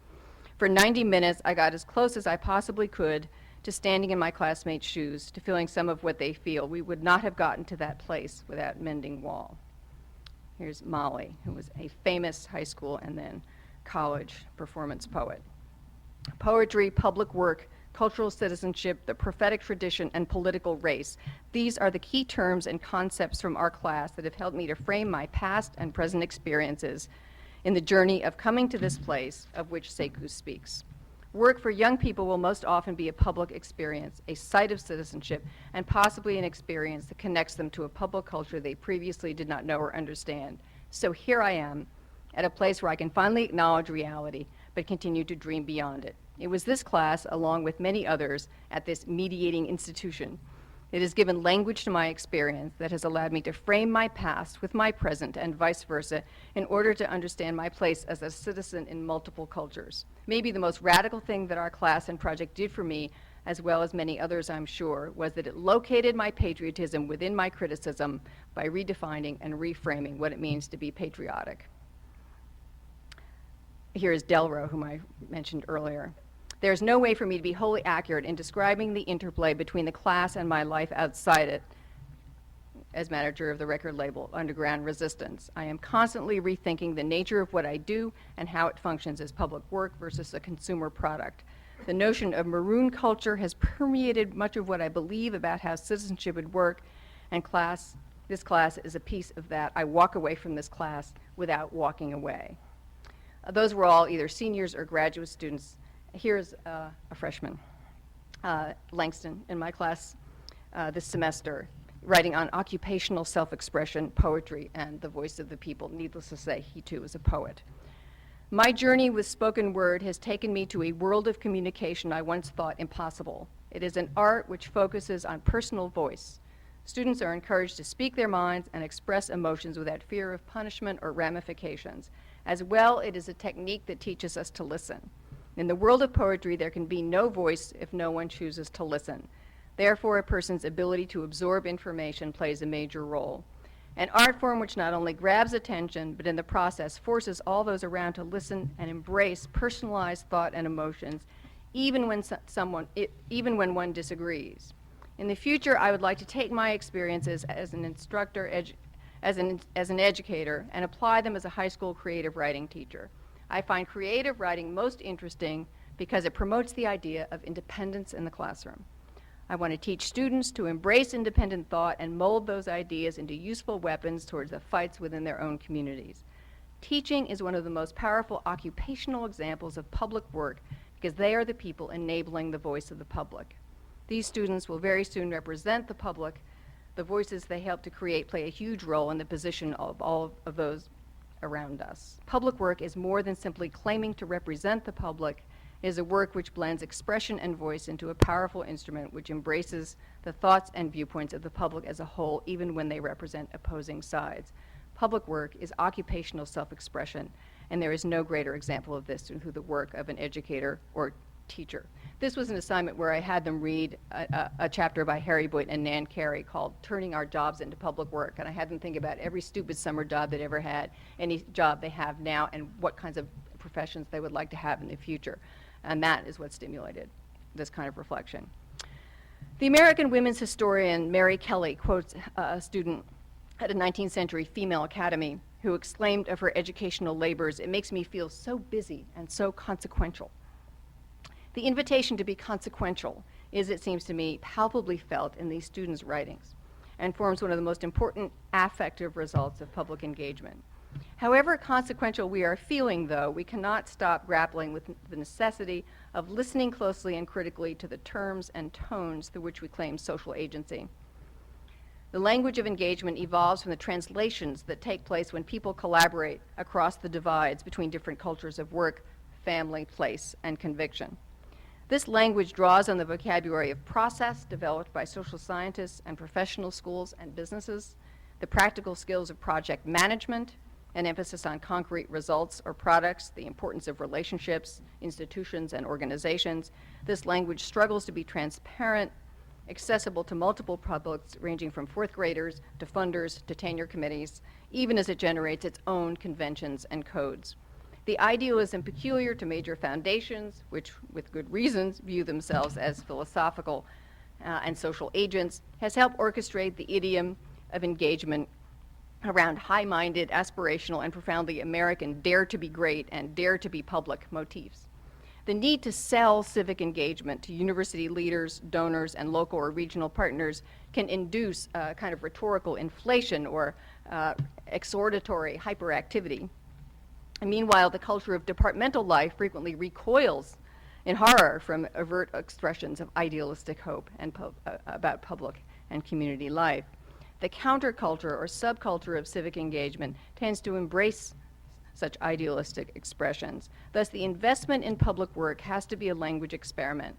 For 90 minutes, I got as close as I possibly could to standing in my classmates' shoes, to feeling some of what they feel. We would not have gotten to that place without Mending Wall. Here's Molly, who was a famous high school and then college performance poet. Poetry, public work, cultural citizenship, the prophetic tradition, and political race. These are the key terms and concepts from our class that have helped me to frame my past and present experiences in the journey of coming to this place of which Sekou speaks. Work for young people will most often be a public experience, a site of citizenship, and possibly an experience that connects them to a public culture they previously did not know or understand. So here I am, at a place where I can finally acknowledge reality, but continue to dream beyond it. It was this class, along with many others at this mediating institution, it has given language to my experience that has allowed me to frame my past with my present and vice versa in order to understand my place as a citizen in multiple cultures. Maybe the most radical thing that our class and project did for me, as well as many others I'm sure, was that it located my patriotism within my criticism by redefining and reframing what it means to be patriotic. Here is Delro, whom I mentioned earlier. There's no way for me to be wholly accurate in describing the interplay between the class and my life outside it as manager of the record label Underground Resistance. I am constantly rethinking the nature of what I do and how it functions as public work versus a consumer product. The notion of maroon culture has permeated much of what I believe about how citizenship would work, and this class is a piece of that. I walk away from this class without walking away. Those were all either seniors or graduate students. Here's a freshman, Langston, in my class this semester, writing on occupational self-expression, poetry, and the voice of the people. Needless to say, he too is a poet. My journey with spoken word has taken me to a world of communication I once thought impossible. It is an art which focuses on personal voice. Students are encouraged to speak their minds and express emotions without fear of punishment or ramifications. As well, it is a technique that teaches us to listen. In the world of poetry, there can be no voice if no one chooses to listen. Therefore, a person's ability to absorb information plays a major role. An art form which not only grabs attention, but in the process forces all those around to listen and embrace personalized thought and emotions, even when one disagrees. In the future, I would like to take my experiences as an instructor, as an educator, and apply them as a high school creative writing teacher. I find creative writing most interesting because it promotes the idea of independence in the classroom. I want to teach students to embrace independent thought and mold those ideas into useful weapons towards the fights within their own communities. Teaching is one of the most powerful occupational examples of public work because they are the people enabling the voice of the public. These students will very soon represent the public. The voices they help to create play a huge role in the position of all of those around us. Public work is more than simply claiming to represent the public. It is a work which blends expression and voice into a powerful instrument which embraces the thoughts and viewpoints of the public as a whole, even when they represent opposing sides. Public work is occupational self-expression, and there is no greater example of this than through the work of an educator or teacher. This was an assignment where I had them read a chapter by Harry Boyd and Nan Carey called Turning Our Jobs into Public Work, and I had them think about every stupid summer job they'd ever had, any job they have now, and what kinds of professions they would like to have in the future. And that is what stimulated this kind of reflection. The American women's historian Mary Kelly quotes a student at a 19th century female academy who exclaimed of her educational labors, "It makes me feel so busy and so consequential." The invitation to be consequential is, it seems to me, palpably felt in these students' writings and forms one of the most important affective results of public engagement. However consequential we are feeling, though, we cannot stop grappling with the necessity of listening closely and critically to the terms and tones through which we claim social agency. The language of engagement evolves from the translations that take place when people collaborate across the divides between different cultures of work, family, place, and conviction. This language draws on the vocabulary of process developed by social scientists and professional schools and businesses, the practical skills of project management, an emphasis on concrete results or products, the importance of relationships, institutions, and organizations. This language struggles to be transparent, accessible to multiple publics ranging from fourth graders to funders to tenure committees, even as it generates its own conventions and codes. The idealism peculiar to major foundations, which with good reasons view themselves as philosophical and social agents, has helped orchestrate the idiom of engagement around high-minded, aspirational, and profoundly American dare to be great and dare to be public motifs. The need to sell civic engagement to university leaders, donors, and local or regional partners can induce a kind of rhetorical inflation or exhortatory hyperactivity. And meanwhile, the culture of departmental life frequently recoils in horror from overt expressions of idealistic hope and about public and community life. The counterculture or subculture of civic engagement tends to embrace such idealistic expressions. Thus, the investment in public work has to be a language experiment,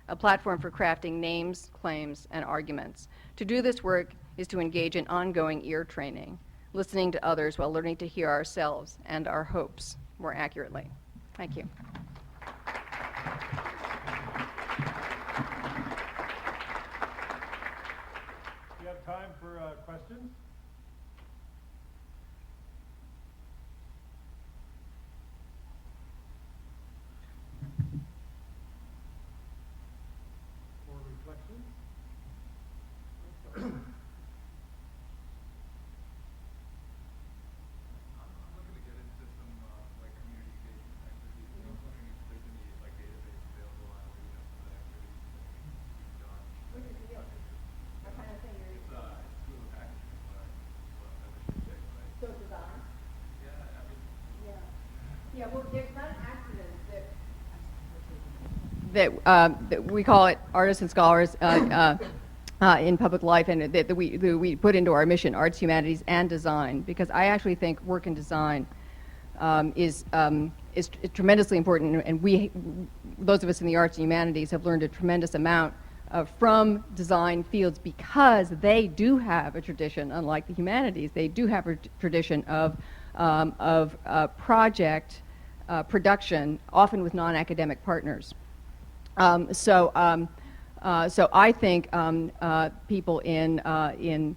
a platform for crafting names, claims, and arguments. To do this work is to engage in ongoing ear training, listening to others while learning to hear ourselves and our hopes more accurately. Thank you. We have time for questions. Or reflections? I'm looking to get into some like community engagement activities. I was wondering if there's any like database available on where you have some of the activities that you've done. What is it? What kind of thing you're It's school of packaging, but I should check. so design? Yeah, I mean, Yeah, well, there's not an accident that we call it artists and scholars in public life, and that we put into our mission arts, humanities, and design, because I actually think work and design is tremendously important, and those of us in the arts and humanities have learned a tremendous amount from design fields because they do have a tradition, unlike the humanities, they do have a tradition of project production, often with non-academic partners. So I think people in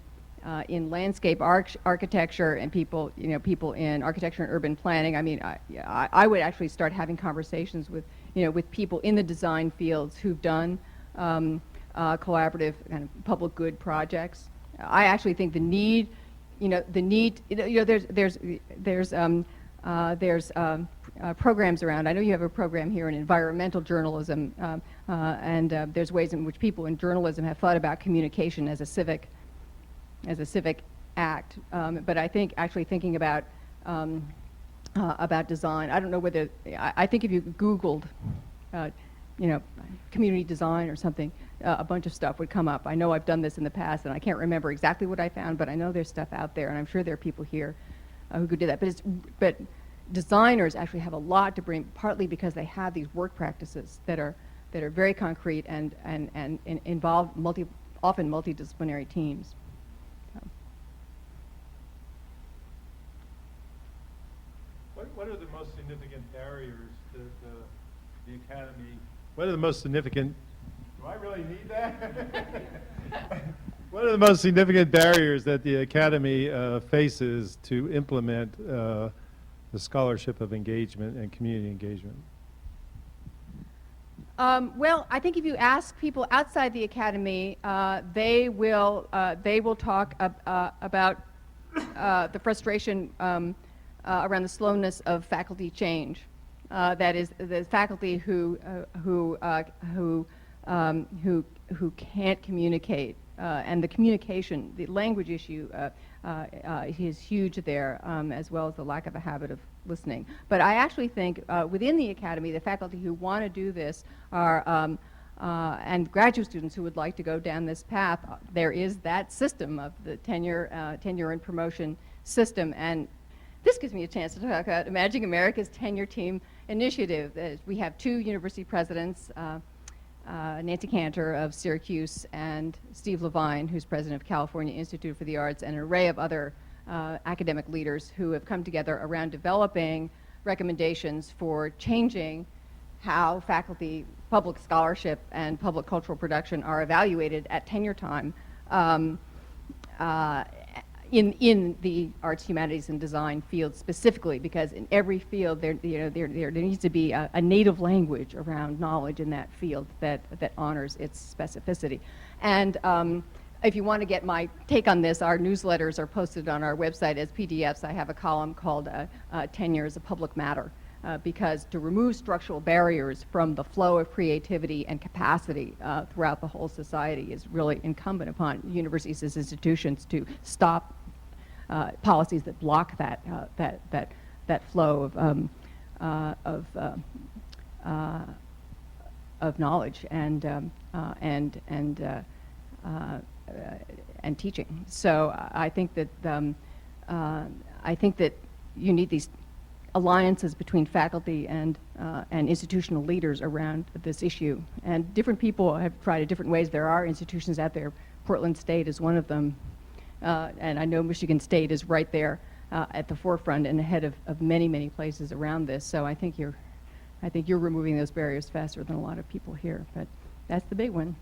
landscape architecture and people in architecture and urban planning. I mean, I would actually start having conversations with people in the design fields who've done collaborative kind of public good projects. I actually think there's programs around. I know you have a program here in environmental journalism, and there's ways in which people in journalism have thought about communication as a civic act. But I think actually thinking about design. I don't know whether I think if you Googled, community design or something, a bunch of stuff would come up. I know I've done this in the past, and I can't remember exactly what I found, but I know there's stuff out there, and I'm sure there are people here who could do that. But designers actually have a lot to bring, partly because they have these work practices that are very concrete and involve often multidisciplinary teams. So. What are the most significant barriers to the academy? What are the most significant? Do I really need that? What are the most significant barriers that the academy faces to implement the scholarship of engagement and community engagement? Well, I think if you ask people outside the academy, they will talk about the frustration around the slowness of faculty change. That is, the faculty who can't communicate, and the communication, the language issue is huge there, as well as the lack of a habit of listening. But I actually think within the academy, the faculty who want to do this are, and graduate students who would like to go down this path, there is that system of the tenure and promotion system. And this gives me a chance to talk about Imagining America's Tenure Team Initiative. We have two university presidents, Nancy Cantor of Syracuse and Steve Levine, who's president of California Institute for the Arts, and an array of other academic leaders who have come together around developing recommendations for changing how faculty, public scholarship, and public cultural production are evaluated at tenure time in the arts, humanities, and design field specifically, because in every field there needs to be a native language around knowledge in that field that honors its specificity. And if you want to get my take on this, our newsletters are posted on our website as PDFs. I have a column called Tenure as a Public Matter, because to remove structural barriers from the flow of creativity and capacity throughout the whole society is really incumbent upon universities as institutions to stop policies that block that flow of knowledge and teaching. So I think that you need these alliances between faculty and institutional leaders around this issue. And different people have tried it different ways. There are institutions out there. Portland State is one of them. And I know Michigan State is right there at the forefront and ahead of many, many places around this. So I think you're removing those barriers faster than a lot of people here. But that's the big one.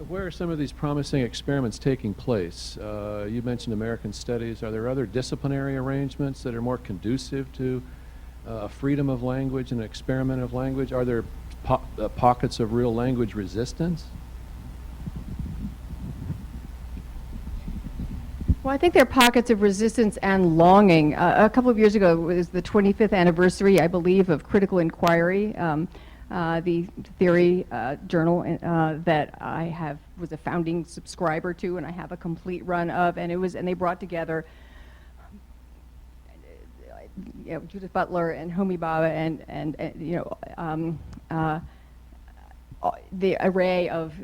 Where are some of these promising experiments taking place? You mentioned American Studies. Are there other disciplinary arrangements that are more conducive to freedom of language and experiment of language? Are there pockets of real language resistance? Well, I think there are pockets of resistance and longing. A couple of years ago was the 25th anniversary, I believe, of Critical Inquiry. The theory journal that I was a founding subscriber to, and I have a complete run of, and they brought together Judith Butler and Homi Bhabha and the array of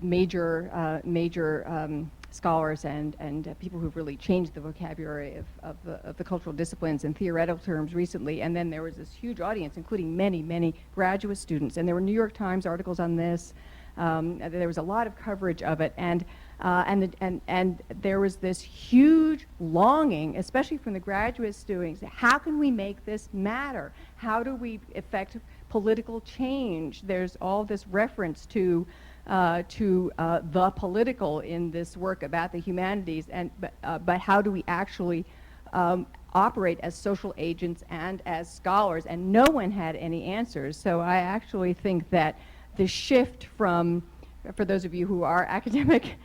major scholars and people who've really changed the vocabulary of the cultural disciplines in theoretical terms recently. And then there was this huge audience, including many, many graduate students. And there were New York Times articles on this. There was a lot of coverage of it. And there was this huge longing, especially from the graduate students, how can we make this matter? How do we affect political change? There's all this reference to the political in this work about the humanities, but how do we actually operate as social agents and as scholars? And no one had any answers. So I actually think that the shift from, for those of you who are academic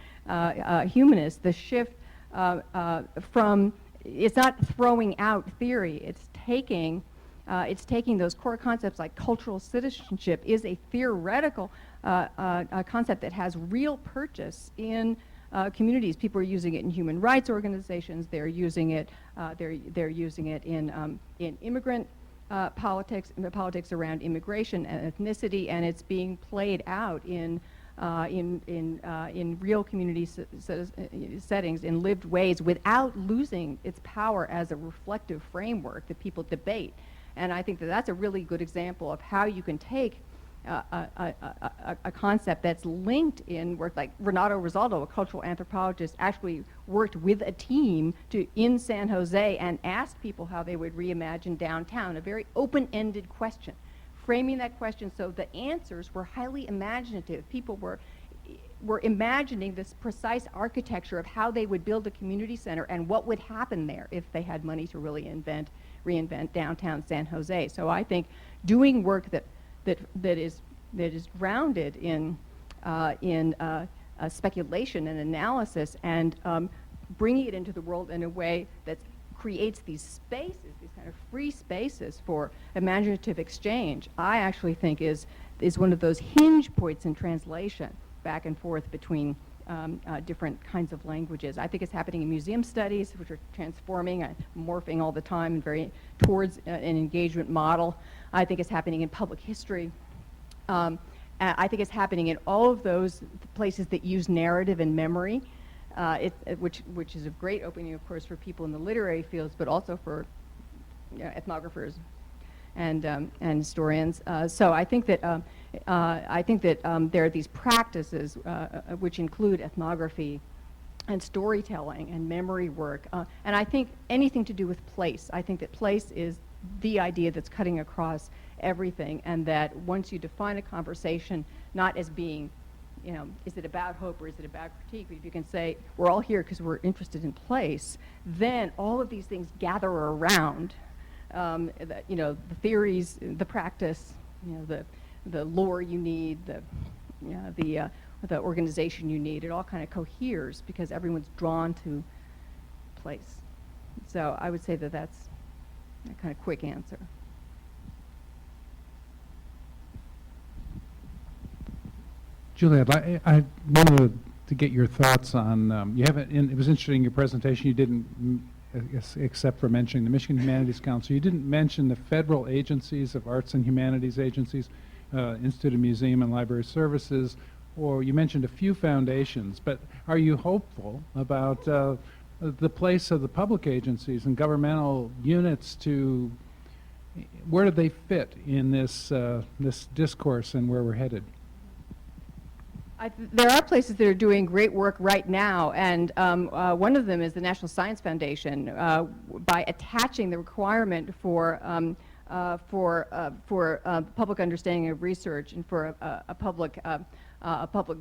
humanists, the shift from, it's not throwing out theory, it's taking those core concepts like cultural citizenship is a theoretical a concept that has real purchase in communities. People are using it in human rights organizations. They're using it. They're using it in immigrant politics, in the politics around immigration and ethnicity, and it's being played out in real community settings in lived ways without losing its power as a reflective framework that people debate. And I think that that's a really good example of how you can take a concept that's linked in work like Renato Rosaldo, a cultural anthropologist, actually worked with a team in San Jose and asked people how they would reimagine downtown, a very open-ended question, framing that question so the answers were highly imaginative. People were imagining this precise architecture of how they would build a community center and what would happen there if they had money to really reinvent downtown San Jose. So I think doing work that is grounded in speculation and analysis and bringing it into the world in a way that creates these spaces, these kind of free spaces for imaginative exchange, I actually think is one of those hinge points in translation back and forth between different kinds of languages. I think it's happening in museum studies, which are transforming, morphing all the time and very towards an engagement model. I think it's happening in public history. I think it's happening in all of those places that use narrative and memory, which is a great opening, of course, for people in the literary fields, but also for ethnographers and historians. So I think that there are these practices which include ethnography and storytelling and memory work, and I think anything to do with place. I think that place is the idea that's cutting across everything, and that once you define a conversation not as being, is it about hope or is it about critique, but if you can say we're all here because we're interested in place, then all of these things gather around the theories, the practice, the lore you need, the organization you need. It all kind of coheres because everyone's drawn to place. So I would say that that's a kind of quick answer. Julie, I wanted to get your thoughts on, you haven't, it was interesting in your presentation, you didn't, except for mentioning the Michigan Humanities Council, you didn't mention the federal agencies of arts and humanities agencies, Institute of Museum and Library Services, or you mentioned a few foundations, but are you hopeful about the place of the public agencies and governmental units to, where do they fit in this, this discourse and where we're headed? There are places that are doing great work right now, and one of them is the National Science Foundation. By attaching the requirement for public understanding of research and for a public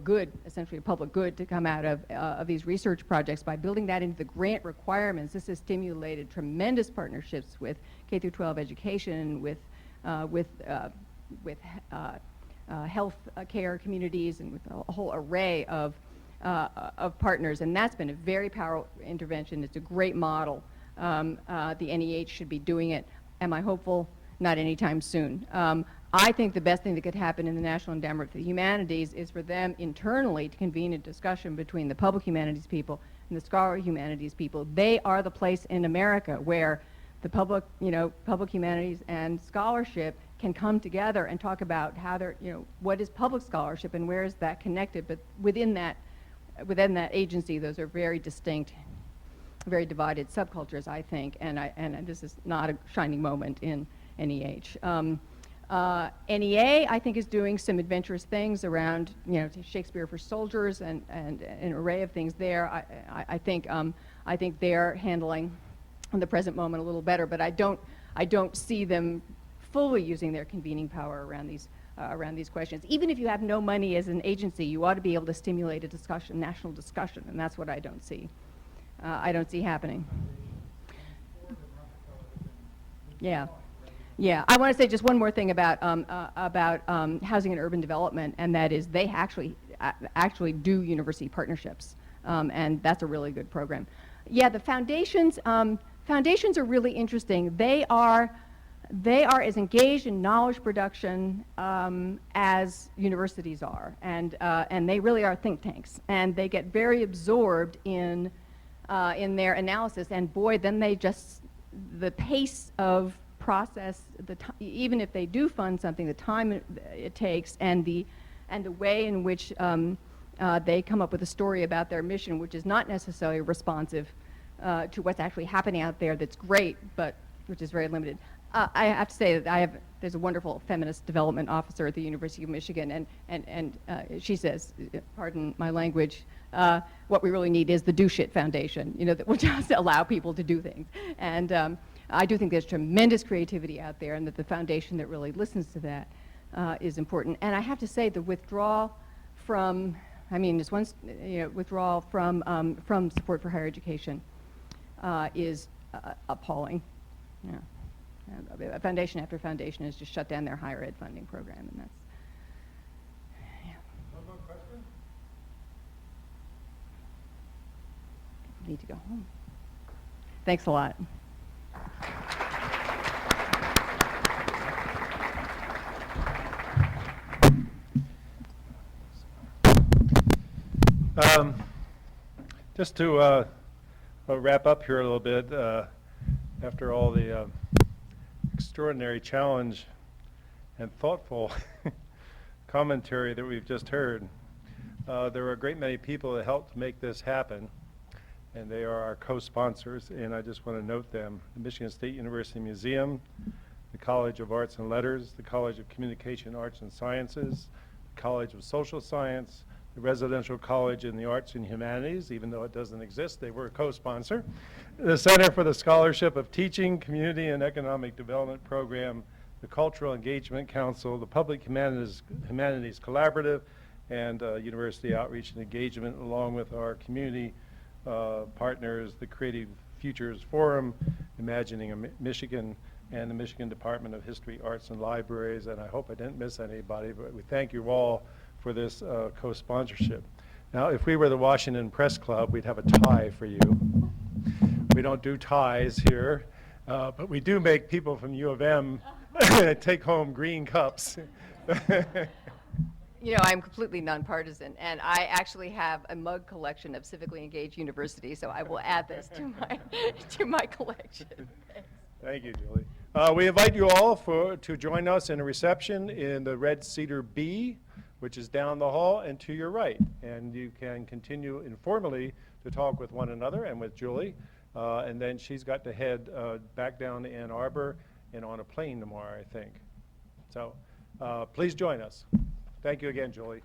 good, essentially a public good, to come out of these research projects, by building that into the grant requirements, this has stimulated tremendous partnerships with K through 12 education, with health care communities, and with a whole array of partners, and that's been a very powerful intervention. It's a great model. The NEH should be doing it. Am I hopeful? Not anytime soon. I think the best thing that could happen in the National Endowment for the Humanities is for them internally to convene a discussion between the public humanities people and the scholarly humanities people. They are the place in America where the public humanities and scholarship can come together and talk about how they're, what is public scholarship and where is that connected. But within that agency, those are very distinct, very divided subcultures, I think. And this is not a shining moment in NEH. NEA, I think, is doing some adventurous things around, Shakespeare for Soldiers and an array of things there. I think they're handling the present moment a little better, but I don't see them fully using their convening power around these questions. Even if you have no money as an agency, you ought to be able to stimulate a discussion, national discussion, and that's what I don't see. I don't see happening. Yeah. Yeah, I want to say just one more thing about housing and urban development, and that is they actually do university partnerships, and that's a really good program. Yeah, the foundations are really interesting. They are as engaged in knowledge production as universities are, and they really are think tanks, and they get very absorbed in their analysis, and boy, then the pace of process, even if they do fund something, the time it takes, and the way in which they come up with a story about their mission, which is not necessarily responsive to what's actually happening out there, that's great, but which is very limited. I have to say that there's a wonderful feminist development officer at the University of Michigan, and she says, pardon my language, what we really need is the do shit foundation, that will just allow people to do things. And I do think there's tremendous creativity out there, and that the foundation that really listens to that is important. And I have to say, the withdrawal from, withdrawal from support for higher education is appalling. Yeah. Foundation after foundation has just shut down their higher ed funding program, and that's, yeah. One more question? Need to go home. Thanks a lot. Just to wrap up here a little bit, after all the extraordinary challenge and thoughtful commentary that we've just heard, there were a great many people that helped make this happen, and they are our co-sponsors, and I just want to note them: the Michigan State University Museum, the College of Arts and Letters, the College of Communication Arts and Sciences, the College of Social Science, the Residential College in the Arts and Humanities, even though it doesn't exist, they were a co-sponsor, the Center for the Scholarship of Teaching, Community and Economic Development Program, the Cultural Engagement Council, the Public Humanities Collaborative, and University Outreach and Engagement, along with our community partners, the Creative Futures Forum, Imagining Michigan, and the Michigan Department of History, Arts, and Libraries. And I hope I didn't miss anybody, but we thank you all for this co-sponsorship. Now, if we were the Washington Press Club, we'd have a tie for you. We don't do ties here, but we do make people from U of M take home green cups. You know, I'm completely nonpartisan, and I actually have a mug collection of civically engaged universities, so I will add this to my, to my collection. Thanks. Thank you, Julie. We invite you all to join us in a reception in the Red Cedar B, which is down the hall and to your right. And you can continue informally to talk with one another and with Julie. And then she's got to head back down to Ann Arbor and on a plane tomorrow, I think. So please join us. Thank you again, Julie.